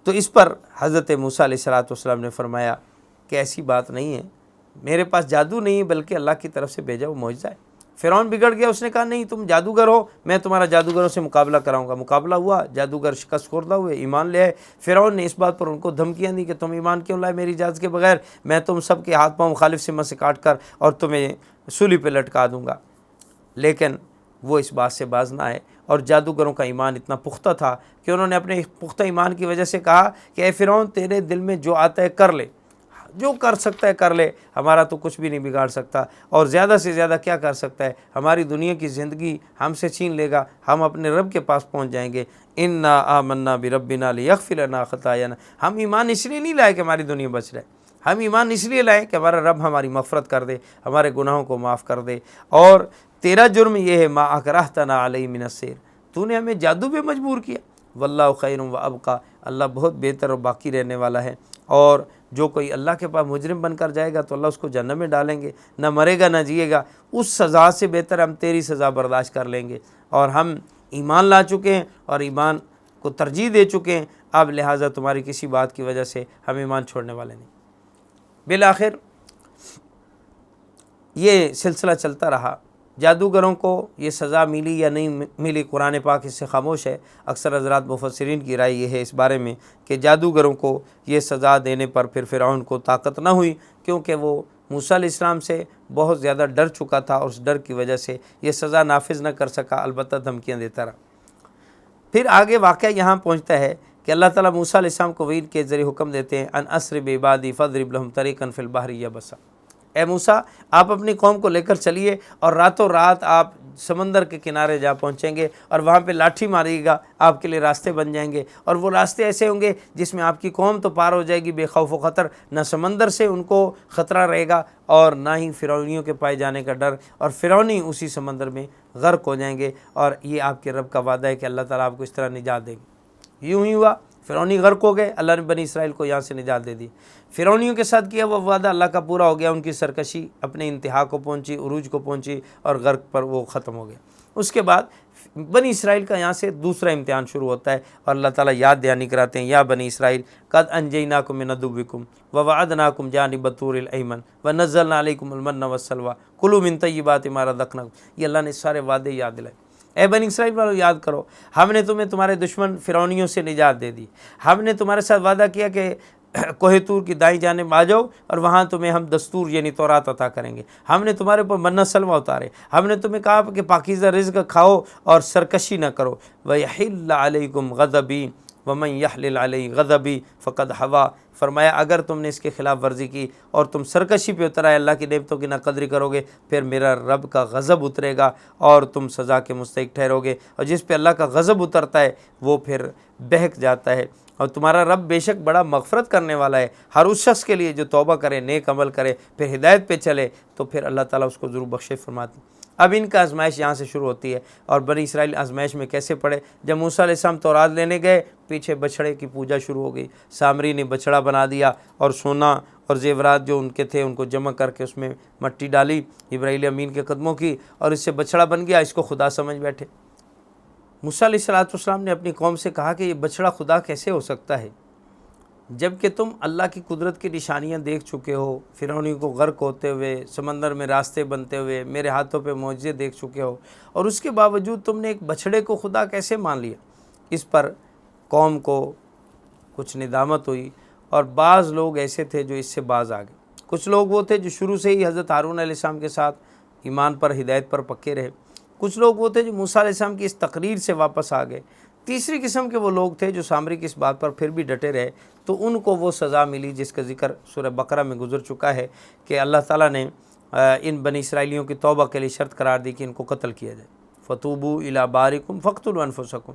تو اس پر حضرت موسیٰ علیہ السلام نے فرمایا کہ ایسی بات نہیں ہے، میرے پاس جادو نہیں ہے بلکہ اللہ کی طرف سے بھیجا وہ معجزہ ہے۔ فرعون بگڑ گیا، اس نے کہا نہیں تم جادوگر ہو، میں تمہارا جادوگروں سے مقابلہ کراؤں گا۔ مقابلہ ہوا، جادوگر شکست خوردہ ہوئے، ایمان لے آئے۔ فرعون نے اس بات پر ان کو دھمکیاں دی کہ تم ایمان کیوں لائے میری اجازت کے بغیر، میں تم سب کے ہاتھ پاؤں مخالف سمت سے کاٹ کر اور تمہیں سولی پہ لٹکا دوں گا۔ لیکن وہ اس بات سے باز نہ آئے، اور جادوگروں کا ایمان اتنا پختہ تھا کہ انہوں نے اپنے پختہ ایمان کی وجہ سے کہا کہ اے فرعون تیرے دل میں جو آتا ہے کر لے، جو کر سکتا ہے کر لے، ہمارا تو کچھ بھی نہیں بگاڑ سکتا، اور زیادہ سے زیادہ کیا کر سکتا ہے، ہماری دنیا کی زندگی ہم سے چھین لے گا، ہم اپنے رب کے پاس پہنچ جائیں گے۔ انا آمنا بربنا لیغفر لنا خطایانا، ہم ایمان اس لیے نہیں لائے کہ ہماری دنیا بچ رہے، ہم ایمان اس لیے لائے کہ ہمارا رب ہماری مغفرت کر دے، ہمارے گناہوں کو معاف کر دے، اور تیرا جرم یہ ہے ما اکرہتنا علیہ من السحر، تو نے ہمیں جادو پہ مجبور کیا، واللہ خیر و ابقی، اللہ بہت بہتر اور باقی رہنے والا ہے، اور جو کوئی اللہ کے پاس مجرم بن کر جائے گا تو اللہ اس کو جہنم میں ڈالیں گے، نہ مرے گا نہ جیے گا، اس سزا سے بہتر ہم تیری سزا برداشت کر لیں گے، اور ہم ایمان لا چکے ہیں اور ایمان کو ترجیح دے چکے ہیں، اب لہٰذا تمہاری کسی بات کی وجہ سے ہم ایمان چھوڑنے والے نہیں۔ بالآخر یہ سلسلہ چلتا رہا، جادوگروں کو یہ سزا ملی یا نہیں ملی، قرآن پاک اس سے خاموش ہے۔ اکثر حضرات مفسرین کی رائے یہ ہے اس بارے میں کہ جادوگروں کو یہ سزا دینے پر پھر فرعون کو طاقت نہ ہوئی، کیونکہ وہ موسیٰ علیہ السلام سے بہت زیادہ ڈر چکا تھا، اور اس ڈر کی وجہ سے یہ سزا نافذ نہ کر سکا، البتہ دھمکیاں دیتا رہا۔ پھر آگے واقعہ یہاں پہنچتا ہے کہ اللہ تعالیٰ موسیٰ علیہ السلام کو وحید کے ذریعے حکم دیتے ہیں ان اسر بعبادی فاضرب لهم طریقا فی البحر یبسا، اے موسیٰ آپ اپنی قوم کو لے کر چلیے اور راتوں رات آپ سمندر کے کنارے جا پہنچیں گے، اور وہاں پہ لاٹھی ماریے گا، آپ کے لیے راستے بن جائیں گے، اور وہ راستے ایسے ہوں گے جس میں آپ کی قوم تو پار ہو جائے گی بے خوف و خطر، نہ سمندر سے ان کو خطرہ رہے گا اور نہ ہی فرعونیوں کے پائے جانے کا ڈر، اور فرعونی اسی سمندر میں غرق ہو جائیں گے، اور یہ آپ کے رب کا وعدہ ہے کہ اللہ تعالیٰ آپ کو اس طرح نجات دے گی۔ یوں ہی ہوا، فرعونی غرق ہو گئے، اللہ نے بنی اسرائیل کو یہاں سے نجات دے دی۔ فرعونیوں کے ساتھ کیا وہ وعدہ اللہ کا پورا ہو گیا، ان کی سرکشی اپنے انتہا کو پہنچی، عروج کو پہنچی، اور غرق پر وہ ختم ہو گیا۔ اس کے بعد بنی اسرائیل کا یہاں سے دوسرا امتحان شروع ہوتا ہے، اور اللہ تعالیٰ یاد دہانی کراتے ہیں، یا بنی اسرائیل قد انجیناکم من عدوکم ووعدناکم جانب الطور الایمن ونزلنا علیکم المن والسلوی کلوا من طیبات ما رزقناکم، یہ اللہ نے سارے وعدے یاد دلائے۔ اے بنی اسرائیل والو یاد کرو، ہم نے تمہیں تمہارے دشمن فرعونیوں سے نجات دے دی، ہم نے تمہارے ساتھ وعدہ کیا کہ کوہ طور کی دائیں جانب آ جاؤ اور وہاں تمہیں ہم دستور یعنی تورات عطا کریں گے، ہم نے تمہارے اوپر منہ سلوہ اتارے، ہم نے تمہیں کہا کہ پاکیزہ رزق کھاؤ اور سرکشی نہ کرو، وَيَحِلَّ عَلَيْكُمْ غَضَبِي، ومن یحلل علیہ غضبی فقد ہوا، فرمایا اگر تم نے اس کے خلاف ورزی کی اور تم سرکشی پہ اتر آئے، اللہ کی نعمتوں کی ناقدری کرو گے، پھر میرا رب کا غضب اترے گا اور تم سزا کے مستحق ٹھہرو گے، اور جس پہ اللہ کا غضب اترتا ہے وہ پھر بہک جاتا ہے۔ اور تمہارا رب بے شک بڑا مغفرت کرنے والا ہے، ہر اس شخص کے لیے جو توبہ کرے، نیک عمل کرے، پھر ہدایت پہ چلے تو پھر اللہ تعالیٰ اس کو ضرور بخشے فرماتے ہیں۔ اب ان کا آزمائش یہاں سے شروع ہوتی ہے، اور بنی اسرائیل آزمائش میں کیسے پڑے؟ جب موسیٰ علیہ السلام تورات لینے گئے، پیچھے بچھڑے کی پوجا شروع ہو گئی، سامری نے بچھڑا بنا دیا اور سونا اور زیورات جو ان کے تھے ان کو جمع کر کے اس میں مٹی ڈالی جبرائیل امین کے قدموں کی، اور اس سے بچھڑا بن گیا، اس کو خدا سمجھ بیٹھے۔ موسیٰ علیہ السلام نے اپنی قوم سے کہا کہ یہ بچھڑا خدا کیسے ہو سکتا ہے، جب کہ تم اللہ کی قدرت کی نشانیاں دیکھ چکے ہو، فرعونیوں کو غرق ہوتے ہوئے، سمندر میں راستے بنتے ہوئے، میرے ہاتھوں پہ معجزے دیکھ چکے ہو، اور اس کے باوجود تم نے ایک بچھڑے کو خدا کیسے مان لیا؟ اس پر قوم کو کچھ ندامت ہوئی، اور بعض لوگ ایسے تھے جو اس سے باز آ گئے۔ کچھ لوگ وہ تھے جو شروع سے ہی حضرت ہارون علیہ السلام کے ساتھ ایمان پر، ہدایت پر پکے رہے۔ کچھ لوگ وہ تھے جو موسیٰ علیہ السلام کی اس تقریر سے واپس آ گئے۔ تیسری قسم کے وہ لوگ تھے جو سامری کی اس بات پر پھر بھی ڈٹے رہے، تو ان کو وہ سزا ملی جس کا ذکر سورہ بقرہ میں گزر چکا ہے کہ اللہ تعالیٰ نے ان بنی اسرائیلیوں کی توبہ کے لیے شرط قرار دی کہ ان کو قتل کیا جائے۔ فتوبوا الی بارئکم فاقتلوا انفسکم،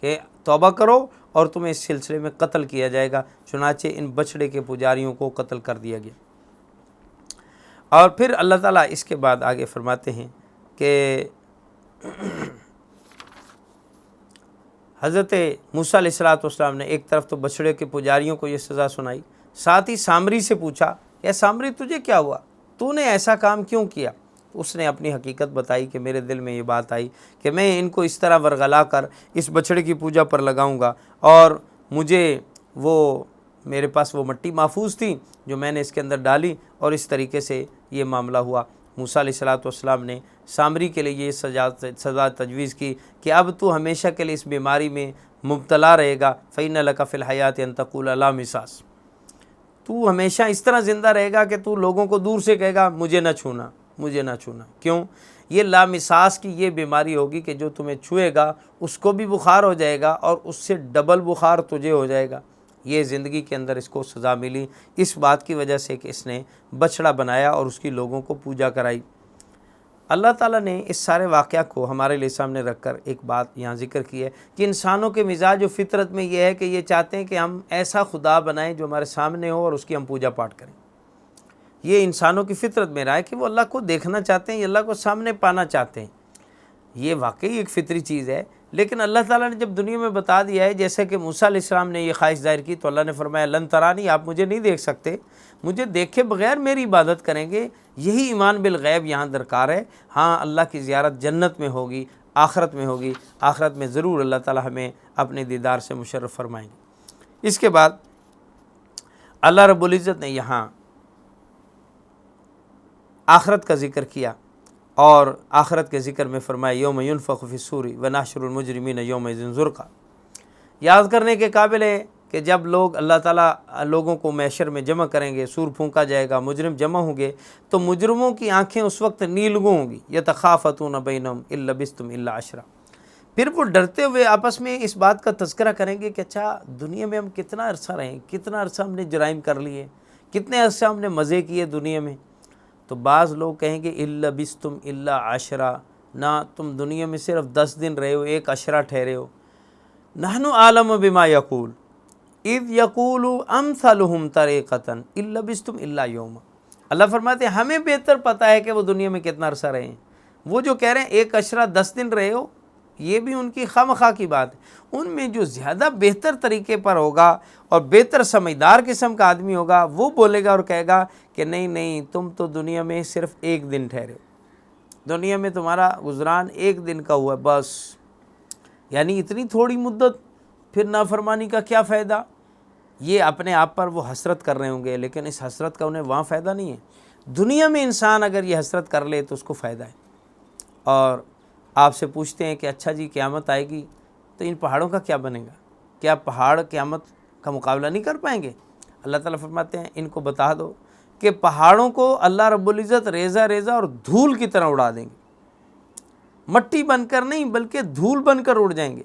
کہ توبہ کرو اور تمہیں اس سلسلے میں قتل کیا جائے گا۔ چنانچہ ان بچڑے کے پجاریوں کو قتل کر دیا گیا۔ اور پھر اللہ تعالیٰ اس کے بعد آگے فرماتے ہیں کہ حضرت موسیٰ علیہ السلام نے ایک طرف تو بچڑے کے پجاریوں کو یہ سزا سنائی، ساتھ ہی سامری سے پوچھا، یا سامری تجھے کیا ہوا، تو نے ایسا کام کیوں کیا؟ اس نے اپنی حقیقت بتائی کہ میرے دل میں یہ بات آئی کہ میں ان کو اس طرح ورغلا کر اس بچڑے کی پوجا پر لگاؤں گا، اور مجھے میرے پاس وہ مٹی محفوظ تھی جو میں نے اس کے اندر ڈالی، اور اس طریقے سے یہ معاملہ ہوا۔ موسیٰ علیہ السلام نے سامری کے لیے یہ سزا تجویز کی کہ اب تو ہمیشہ کے لیے اس بیماری میں مبتلا رہے گا، فَإِنَّ لَكَ فِي الْحَيَاةِ أَن تَقُولَ لَا مِسَاسَ، تو ہمیشہ اس طرح زندہ رہے گا کہ تو لوگوں کو دور سے کہے گا مجھے نہ چھونا، مجھے نہ چھونا۔ کیوں؟ یہ لامساس کی یہ بیماری ہوگی کہ جو تمہیں چھوئے گا اس کو بھی بخار ہو جائے گا، اور اس سے ڈبل بخار تجھے ہو جائے گا۔ یہ زندگی کے اندر اس کو سزا ملی اس بات کی وجہ سے کہ اس نے بچڑا بنایا اور اس کی لوگوں کو پوجا کرائی۔ اللہ تعالیٰ نے اس سارے واقعہ کو ہمارے لیے سامنے رکھ کر ایک بات یہاں ذکر کی ہے کہ انسانوں کے مزاج و فطرت میں یہ ہے کہ یہ چاہتے ہیں کہ ہم ایسا خدا بنائیں جو ہمارے سامنے ہو اور اس کی ہم پوجا پاٹ کریں۔ یہ انسانوں کی فطرت میں رہا ہے کہ وہ اللہ کو دیکھنا چاہتے ہیں، یہ اللہ کو سامنے پانا چاہتے ہیں۔ یہ واقعی ایک فطری چیز ہے، لیکن اللہ تعالیٰ نے جب دنیا میں بتا دیا ہے، جیسے کہ موسیٰ علیہ السلام نے یہ خواہش ظاہر کی تو اللہ نے فرمایا لن ترانی، آپ مجھے نہیں دیکھ سکتے، مجھے دیکھے بغیر میری عبادت کریں گے، یہی ایمان بالغیب یہاں درکار ہے۔ ہاں اللہ کی زیارت جنت میں ہوگی، آخرت میں ہوگی، آخرت میں ضرور اللہ تعالیٰ ہمیں اپنے دیدار سے مشرف فرمائیں گے۔ اس کے بعد اللہ رب العزت نے یہاں آخرت کا ذکر کیا، اور آخرت کے ذکر میں فرمایا یوم ینفخ فی الصور ونحشر المجرمین یومئذ زرقا۔ یاد کرنے کے قابل ہے کہ جب لوگ اللہ تعالیٰ لوگوں کو محشر میں جمع کریں گے، سور پھونکا جائے گا، مجرم جمع ہوں گے، تو مجرموں کی آنکھیں اس وقت نیلگوں ہوں گی، یتخافتون بینہم ان لبثتم الا عشرا۔ پھر وہ ڈرتے ہوئے آپس میں اس بات کا تذکرہ کریں گے کہ اچھا دنیا میں ہم کتنا عرصہ رہیں، کتنا عرصہ ہم نے جرائم کر لیے، کتنے عرصہ ہم نے مزے کیے دنیا میں۔ تو بعض لوگ کہیں گے الا لبثتم الا عشرا، نہ تم دنیا میں صرف 10 دن رہے ہو، ایک عشرہ ٹھہرے ہو۔ نحن اعلم بما یقول اذ یقول امثلهم طریقۃ ان لبثتم الا یوما۔ اللہ فرماتے ہیں ہمیں بہتر پتہ ہے کہ وہ دنیا میں کتنا عرصہ رہے ہیں۔ وہ جو کہہ رہے ہیں ایک عشرہ 10 دن رہے ہو، یہ بھی ان کی خواہ کی بات ہے۔ ان میں جو زیادہ بہتر طریقے پر ہوگا اور بہتر سمجھدار قسم کا آدمی ہوگا، وہ بولے گا اور کہے گا کہ نہیں نہیں، تم تو دنیا میں صرف ایک دن ٹھہرے ہو، دنیا میں تمہارا گزران ایک دن کا ہوا بس، یعنی اتنی تھوڑی مدت، پھر نافرمانی کا کیا فائدہ۔ یہ اپنے آپ پر وہ حسرت کر رہے ہوں گے، لیکن اس حسرت کا انہیں وہاں فائدہ نہیں ہے۔ دنیا میں انسان اگر یہ حسرت کر لے تو اس کو فائدہ ہے۔ اور آپ سے پوچھتے ہیں کہ اچھا جی قیامت آئے گی تو ان پہاڑوں کا کیا بنے گا؟ کیا پہاڑ قیامت کا مقابلہ نہیں کر پائیں گے؟ اللہ تعالیٰ فرماتے ہیں ان کو بتا دو کہ پہاڑوں کو اللہ رب العزت ریزہ ریزہ اور دھول کی طرح اڑا دیں گے، مٹی بن کر نہیں بلکہ دھول بن کر اڑ جائیں گے۔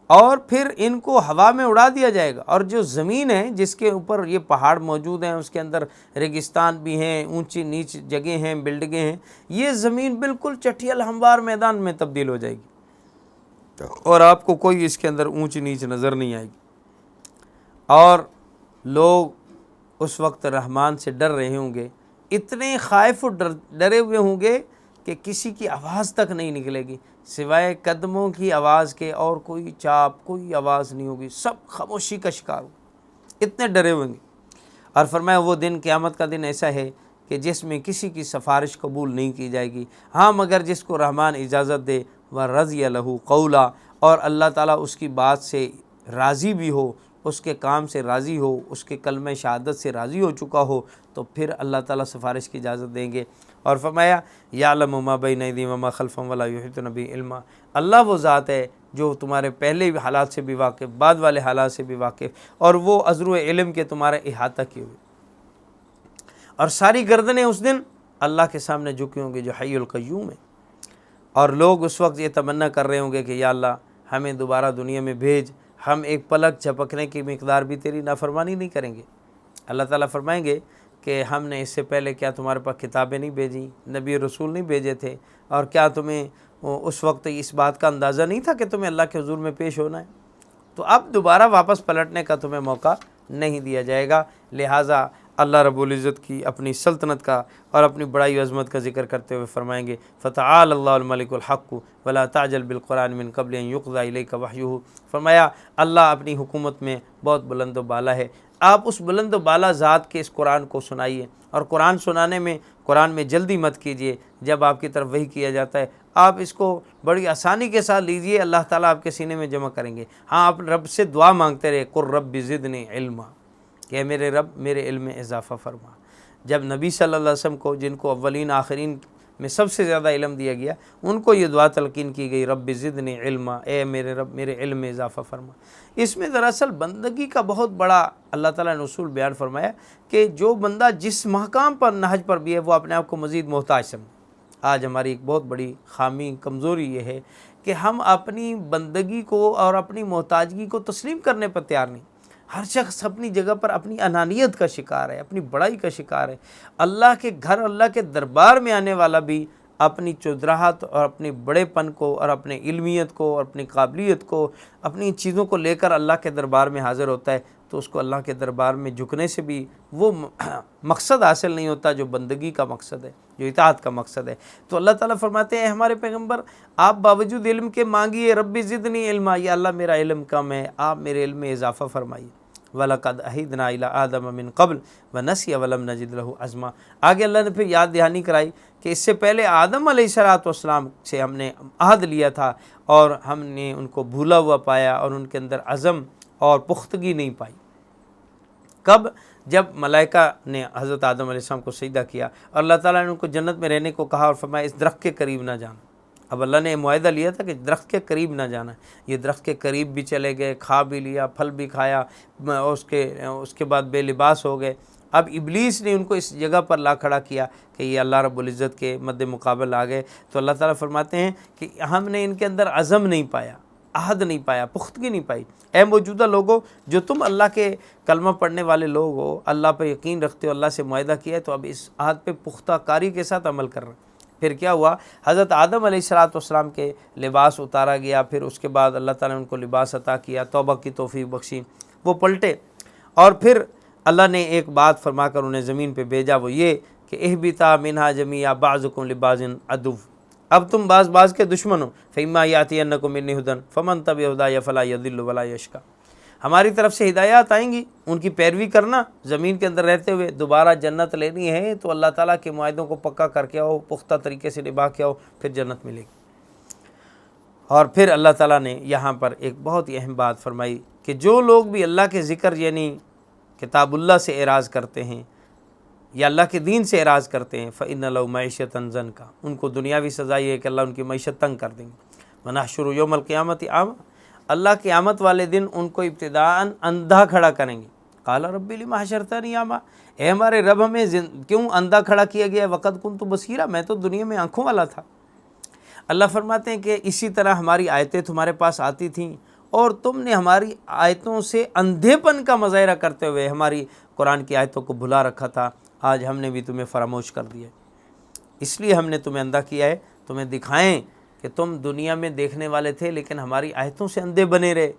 اور پھر ان کو ہوا میں اڑا دیا جائے گا۔ اور جو زمین ہے جس کے اوپر یہ پہاڑ موجود ہیں، اس کے اندر ریگستان بھی ہیں، اونچی نیچ جگہیں ہیں، بلڈنگیں ہیں، یہ زمین بالکل چٹھیل ہموار میدان میں تبدیل ہو جائے گی، اور آپ کو کوئی اس کے اندر اونچ نیچ نظر نہیں آئے گی۔ اور لوگ اس وقت رحمان سے ڈر رہے ہوں گے، اتنے خائف و ڈرے ہوئے ہوں گے کہ کسی کی آواز تک نہیں نکلے گی سوائے قدموں کی آواز کے، اور کوئی چاپ کوئی آواز نہیں ہوگی، سب خاموشی کا شکار ہو، اتنے ڈرے ہوئے گے۔ اور فرمایا وہ دن قیامت کا دن ایسا ہے کہ جس میں کسی کی سفارش قبول نہیں کی جائے گی، ہاں مگر جس کو رحمان اجازت دے، وَرَضِيَ لَهُ قَوْلًا، اور اللہ تعالیٰ اس کی بات سے راضی بھی ہو، اس کے کام سے راضی ہو، اس کے کلمہ شہادت سے راضی ہو چکا ہو، تو پھر اللہ تعالیٰ سفارش کی اجازت دیں گے۔ اور فرمایا یعلم ما بین ایدیہم وما خلفہم ولا یحیطون بہ علما، اللہ وہ ذات ہے جو تمہارے پہلے حالات سے بھی واقف، بعد والے حالات سے بھی واقف، اور وہ عذر علم کے تمہارے احاطہ کیے ہوئے، اور ساری گردنیں اس دن اللہ کے سامنے جھکی ہوں گی جو حی القیوم ہے۔ اور لوگ اس وقت یہ تمنا کر رہے ہوں گے کہ یا اللہ ہمیں دوبارہ دنیا میں بھیج، ہم ایک پلک جھپکنے کی مقدار بھی تیری نافرمانی نہیں کریں گے۔ اللہ تعالیٰ فرمائیں گے کہ ہم نے اس سے پہلے کیا تمہارے پاس کتابیں نہیں بھیجیں، نبی رسول نہیں بھیجے تھے، اور کیا تمہیں اس وقت اس بات کا اندازہ نہیں تھا کہ تمہیں اللہ کے حضور میں پیش ہونا ہے؟ تو اب دوبارہ واپس پلٹنے کا تمہیں موقع نہیں دیا جائے گا۔ لہٰذا اللہ رب العزت کی اپنی سلطنت کا اور اپنی بڑائی و عظمت کا ذکر کرتے ہوئے فرمائیں گے فَتَعَالَ اللَّهُ الْمَلِكُ الْحَقُّ وَلَا تَعْجَلْ بِالْقُرْآنِ مِنْ قَبْلِ أَنْ يُقْضَىٰ إِلَيْكَ وَحْيُهُ، فرمایا اللہ اپنی حکومت میں بہت بلند و بالا ہے، آپ اس بلند و بالا ذات کے اس قرآن کو سنائیے، اور قرآن سنانے میں قرآن میں جلدی مت کیجیے، جب آپ کی طرف وحی کیا جاتا ہے آپ اس کو بڑی آسانی کے ساتھ لیجئے، اللہ تعالیٰ آپ کے سینے میں جمع کریں گے۔ ہاں آپ رب سے دعا مانگتے رہے قُل رَبِّ زِدْنِی عِلْمًا، کہ اے میرے رب میرے علم میں اضافہ فرما۔ جب نبی صلی اللہ علیہ وسلم کو، جن کو اولین آخرین میں سب سے زیادہ علم دیا گیا، ان کو یہ دعا تلقین کی گئی رب زدنی علما، اے میرے رب میرے علم میں اضافہ فرما۔ اس میں دراصل بندگی کا بہت بڑا اللہ تعالیٰ نے اصول بیان فرمایا کہ جو بندہ جس مقام پر نہج پر بھی ہے وہ اپنے آپ کو مزید محتاج سمجھے۔ آج ہماری ایک بہت بڑی خامی کمزوری یہ ہے کہ ہم اپنی بندگی کو اور اپنی محتاجگی کو تسلیم کرنے پر تیار نہیں۔ ہر شخص اپنی جگہ پر اپنی انانیت کا شکار ہے، اپنی بڑائی کا شکار ہے۔ اللہ کے گھر، اللہ کے دربار میں آنے والا بھی اپنی چودراہت اور اپنے بڑے پن کو اور اپنے علمیت کو اور اپنی قابلیت کو، اپنی چیزوں کو لے کر اللہ کے دربار میں حاضر ہوتا ہے، تو اس کو اللہ کے دربار میں جھکنے سے بھی وہ مقصد حاصل نہیں ہوتا جو بندگی کا مقصد ہے، جو اطاعت کا مقصد ہے۔ تو اللہ تعالیٰ فرماتے ہیں ہمارے پیغمبر آپ باوجود علم کے مانگیے ربی زدنی علما، یا اللہ میرا علم کم ہے، آپ میرے علم میں اضافہ فرمائیے۔ وَلَقَدْ أَحِدْنَا إِلَىٰ آدَمَ مِنْ قَبْلُ وَنَسِيَ وَلَمْ نَجِدْ لَهُ عَزْمًا۔ آگے اللہ نے پھر یاد دہانی کرائی کہ اس سے پہلے آدم علیہ السلام سے ہم نے عہد لیا تھا اور ہم نے ان کو بھولا ہوا پایا اور ان کے اندر عزم اور پختگی نہیں پائی۔ کب؟ جب ملائکہ نے حضرت آدم علیہ السلام کو سجدہ کیا اور اللہ تعالیٰ نے ان کو جنت میں رہنے کو کہا اور فرمایا اس درخت کے قریب نہ جانا۔ اب اللہ نے معاہدہ لیا تھا کہ درخت کے قریب نہ جانا، یہ درخت کے قریب بھی چلے گئے، کھا بھی لیا، پھل بھی کھایا، اس کے بعد بے لباس ہو گئے۔ اب ابلیس نے ان کو اس جگہ پر لا کھڑا کیا کہ یہ اللہ رب العزت کے مد مقابل آ گئے۔ تو اللہ تعالیٰ فرماتے ہیں کہ ہم نے ان کے اندر عزم نہیں پایا، عہد نہیں پایا، پختگی نہیں پائی۔ اے موجودہ لوگوں جو تم اللہ کے کلمہ پڑھنے والے لوگ ہو، اللہ پہ یقین رکھتے ہو، اللہ سے معاہدہ کیا ہے، تو اب اس عہد پہ پختہ کاری کے ساتھ عمل کر رہے ہیں۔ پھر کیا ہوا؟ حضرت آدم علیہ السلام کے لباس اتارا گیا، پھر اس کے بعد اللہ تعالیٰ نے ان کو لباس عطا کیا، توبہ کی توفیق بخشی، وہ پلٹے، اور پھر اللہ نے ایک بات فرما کر انہیں زمین پہ بھیجا، وہ یہ کہ اہبطا منہا جمیعا بعضکم لبعض عدو، اب تم بعض کے دشمن ہو، فإما یأتینکم منی ھدی فمن تبع ھدای فلا یضل ولا یشقی، ہماری طرف سے ہدایات آئیں گی، ان کی پیروی کرنا، زمین کے اندر رہتے ہوئے دوبارہ جنت لینی ہے تو اللہ تعالیٰ کے معاہدوں کو پکا کر کے آؤ، پختہ طریقے سے نبھا کے آؤ، پھر جنت ملے گی۔ اور پھر اللہ تعالیٰ نے یہاں پر ایک بہت ہی اہم بات فرمائی کہ جو لوگ بھی اللہ کے ذکر یعنی کتاب اللہ سے اعراض کرتے ہیں یا اللہ کے دین سے اعراض کرتے ہیں فإن لَهُ مَعِیشَةً ضَنْکَ، ان کو دنیاوی سزا یہ ہے کہ اللہ ان کی معیشت تنگ کر دیں گے۔ وَنَحْشُرُ یوم القیامۃ اعمیٰ، اللہ قیامت والے دن ان کو ابتداءً اندھا کھڑا کریں گے۔ قال رب لم حشرتنی اعمیٰ، اے ہمارے رب ہمیں کیوں اندھا کھڑا کیا گیا؟ وقد کنت بصیرا، میں تو دنیا میں آنکھوں والا تھا۔ اللہ فرماتے ہیں کہ اسی طرح ہماری آیتیں تمہارے پاس آتی تھیں اور تم نے ہماری آیتوں سے اندھے پن کا مظاہرہ کرتے ہوئے ہماری قرآن کی آیتوں کو بھلا رکھا تھا، آج ہم نے بھی تمہیں فراموش کر دیا، اس لیے ہم نے تمہیں اندھا کیا ہے، تمہیں دکھائیں کہ تم دنیا میں دیکھنے والے تھے لیکن ہماری آیتوں سے اندھے بنے رہے،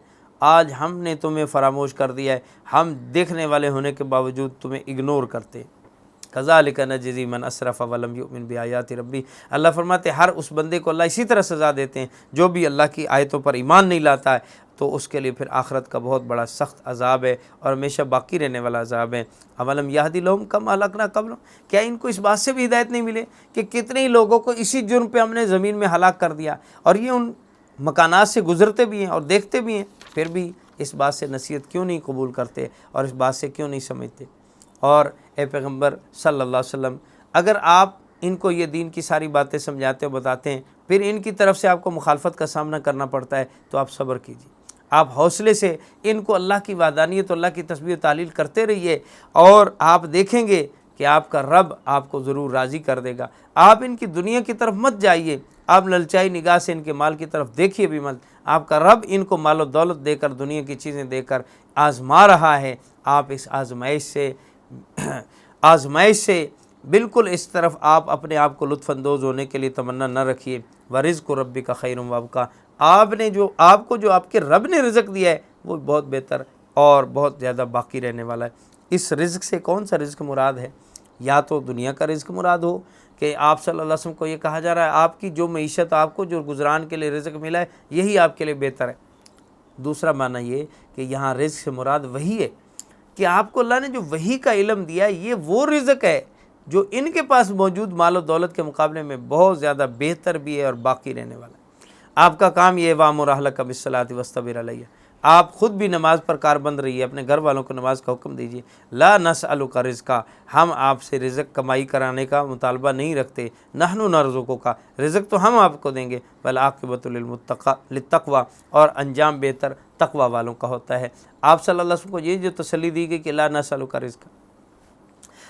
آج ہم نے تمہیں فراموش کر دیا ہے، ہم دیکھنے والے ہونے کے باوجود تمہیں اگنور کرتے۔ کذالک نجزی من اسرف ولم یؤمن بآیات ربی، اللہ فرماتے ہر اس بندے کو اللہ اسی طرح سزا دیتے ہیں جو بھی اللہ کی آیتوں پر ایمان نہیں لاتا ہے، تو اس کے لیے پھر آخرت کا بہت بڑا سخت عذاب ہے اور ہمیشہ باقی رہنے والا عذاب ہے۔ اولم یہدی لہم کما اہلکنا قبلہم، کیا ان کو اس بات سے بھی ہدایت نہیں ملے کہ کتنے ہی لوگوں کو اسی جرم پہ ہم نے زمین میں ہلاک کر دیا، اور یہ ان مکانات سے گزرتے بھی ہیں اور دیکھتے بھی ہیں، پھر بھی اس بات سے نصیحت کیوں نہیں قبول کرتے اور اس بات سے کیوں نہیں سمجھتے؟ اور اے پیغمبر صلی اللہ علیہ وسلم، اگر آپ ان کو یہ دین کی ساری باتیں سمجھاتے اور بتاتے ہیں، پھر ان کی طرف سے آپ کو مخالفت کا سامنا کرنا پڑتا ہے، تو آپ صبر کیجیے، آپ حوصلے سے ان کو اللہ کی وحدانیت، اللہ کی تسبیح و تعلیل کرتے رہیے، اور آپ دیکھیں گے کہ آپ کا رب آپ کو ضرور راضی کر دے گا۔ آپ ان کی دنیا کی طرف مت جائیے، آپ للچائی نگاہ سے ان کے مال کی طرف دیکھیے بھی مت، آپ کا رب ان کو مال و دولت دے کر، دنیا کی چیزیں دے کر آزما رہا ہے، آپ اس آزمائش سے بالکل اس طرف آپ اپنے آپ کو لطف اندوز ہونے کے لیے تمنا نہ رکھیے۔ وَرِزْقُ رَبِّكَ خَيْرٌ وَأَبْقَىٰ، آپ کو جو آپ کے رب نے رزق دیا ہے وہ بہت بہتر اور بہت زیادہ باقی رہنے والا ہے۔ اس رزق سے کون سا رزق مراد ہے؟ یا تو دنیا کا رزق مراد ہو کہ آپ صلی اللہ علیہ وسلم کو یہ کہا جا رہا ہے آپ کی جو معیشت، آپ کو جو گزران کے لیے رزق ملا ہے یہی آپ کے لیے بہتر ہے۔ دوسرا معنی یہ کہ یہاں رزق سے مراد وہی ہے کہ آپ کو اللہ نے جو وحی کا علم دیا ہے، یہ وہ رزق ہے جو ان کے پاس موجود مال و دولت کے مقابلے میں بہت زیادہ بہتر بھی ہے اور باقی رہنے والا ہے۔ آپ کا کام یہ وَأْمُرْ أَهْلَكَ بِالصَّلَاةِ وَاصْطَبِرْ عَلَيْهَا، آپ خود بھی نماز پر کاربند رہیے، اپنے گھر والوں کو نماز کا حکم دیجیے۔ لا نسألک رزقا، ہم آپ سے رزق کمائی کرانے کا مطالبہ نہیں رکھتے، نحن نرزقک، رزق تو ہم آپ کو دیں گے، والعاقبۃ للتقوی، اور انجام بہتر تقوی والوں کا ہوتا ہے۔ آپ صلی اللہ علیہ وسلم کو یہ جو تسلی دی گئی کہ لا نسألک رزقا،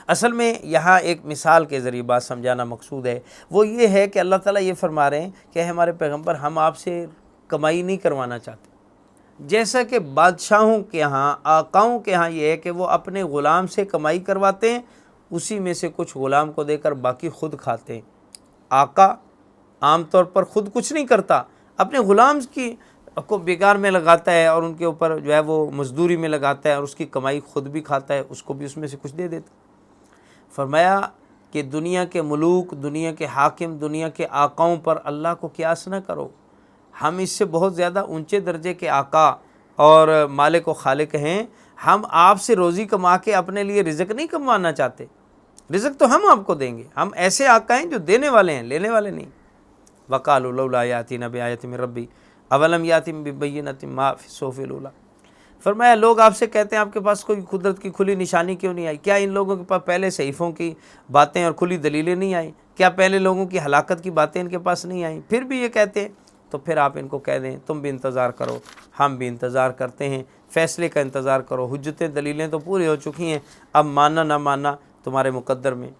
اصل میں یہاں ایک مثال کے ذریعے بات سمجھانا مقصود ہے، وہ یہ ہے کہ اللہ تعالیٰ یہ فرما رہے ہیں کہ ہمارے پیغمبر، ہم آپ سے کمائی نہیں کروانا چاہتے، جیسا کہ بادشاہوں کے ہاں، آقاؤں کے ہاں یہ ہے کہ وہ اپنے غلام سے کمائی کرواتے ہیں، اسی میں سے کچھ غلام کو دے کر باقی خود کھاتے ہیں۔ آقا عام طور پر خود کچھ نہیں کرتا، اپنے غلام کو بیکار میں لگاتا ہے اور ان کے اوپر جو ہے وہ مزدوری میں لگاتا ہے، اور اس کی کمائی خود بھی کھاتا ہے، اس کو بھی اس میں سے کچھ دے دیتا ہے۔ فرمایا کہ دنیا کے ملوک، دنیا کے حاکم، دنیا کے آقاؤں پر اللہ کو قیاس نہ کرو، ہم اس سے بہت زیادہ اونچے درجے کے آقا اور مالک و خالق ہیں، ہم آپ سے روزی کما کے اپنے لیے رزق نہیں کمانا چاہتے، رزق تو ہم آپ کو دیں گے، ہم ایسے آقا ہیں جو دینے والے ہیں، لینے والے نہیں۔ وَقَالُوا لَوْلَا يَأْتِينَا بِآيَةٍ مِّن رَّبِّهِ أَوَلَمْ يَأْتِهِم بِبَيِّنَةٍ مَّا فِي الصُّحُفِ الْأُولَىٰ، فرمایا لوگ آپ سے کہتے ہیں آپ کے پاس کوئی قدرت کی کھلی نشانی کیوں نہیں آئی؟ کیا ان لوگوں کے پاس پہلے صحیفوں کی باتیں اور کھلی دلیلیں نہیں آئیں؟ کیا پہلے لوگوں کی ہلاکت کی باتیں ان کے پاس نہیں آئیں؟ پھر بھی یہ کہتے ہیں، تو پھر آپ ان کو کہہ دیں تم بھی انتظار کرو، ہم بھی انتظار کرتے ہیں، فیصلے کا انتظار کرو، حجتیں دلیلیں تو پوری ہو چکی ہیں، اب ماننا نہ ماننا تمہارے مقدر میں۔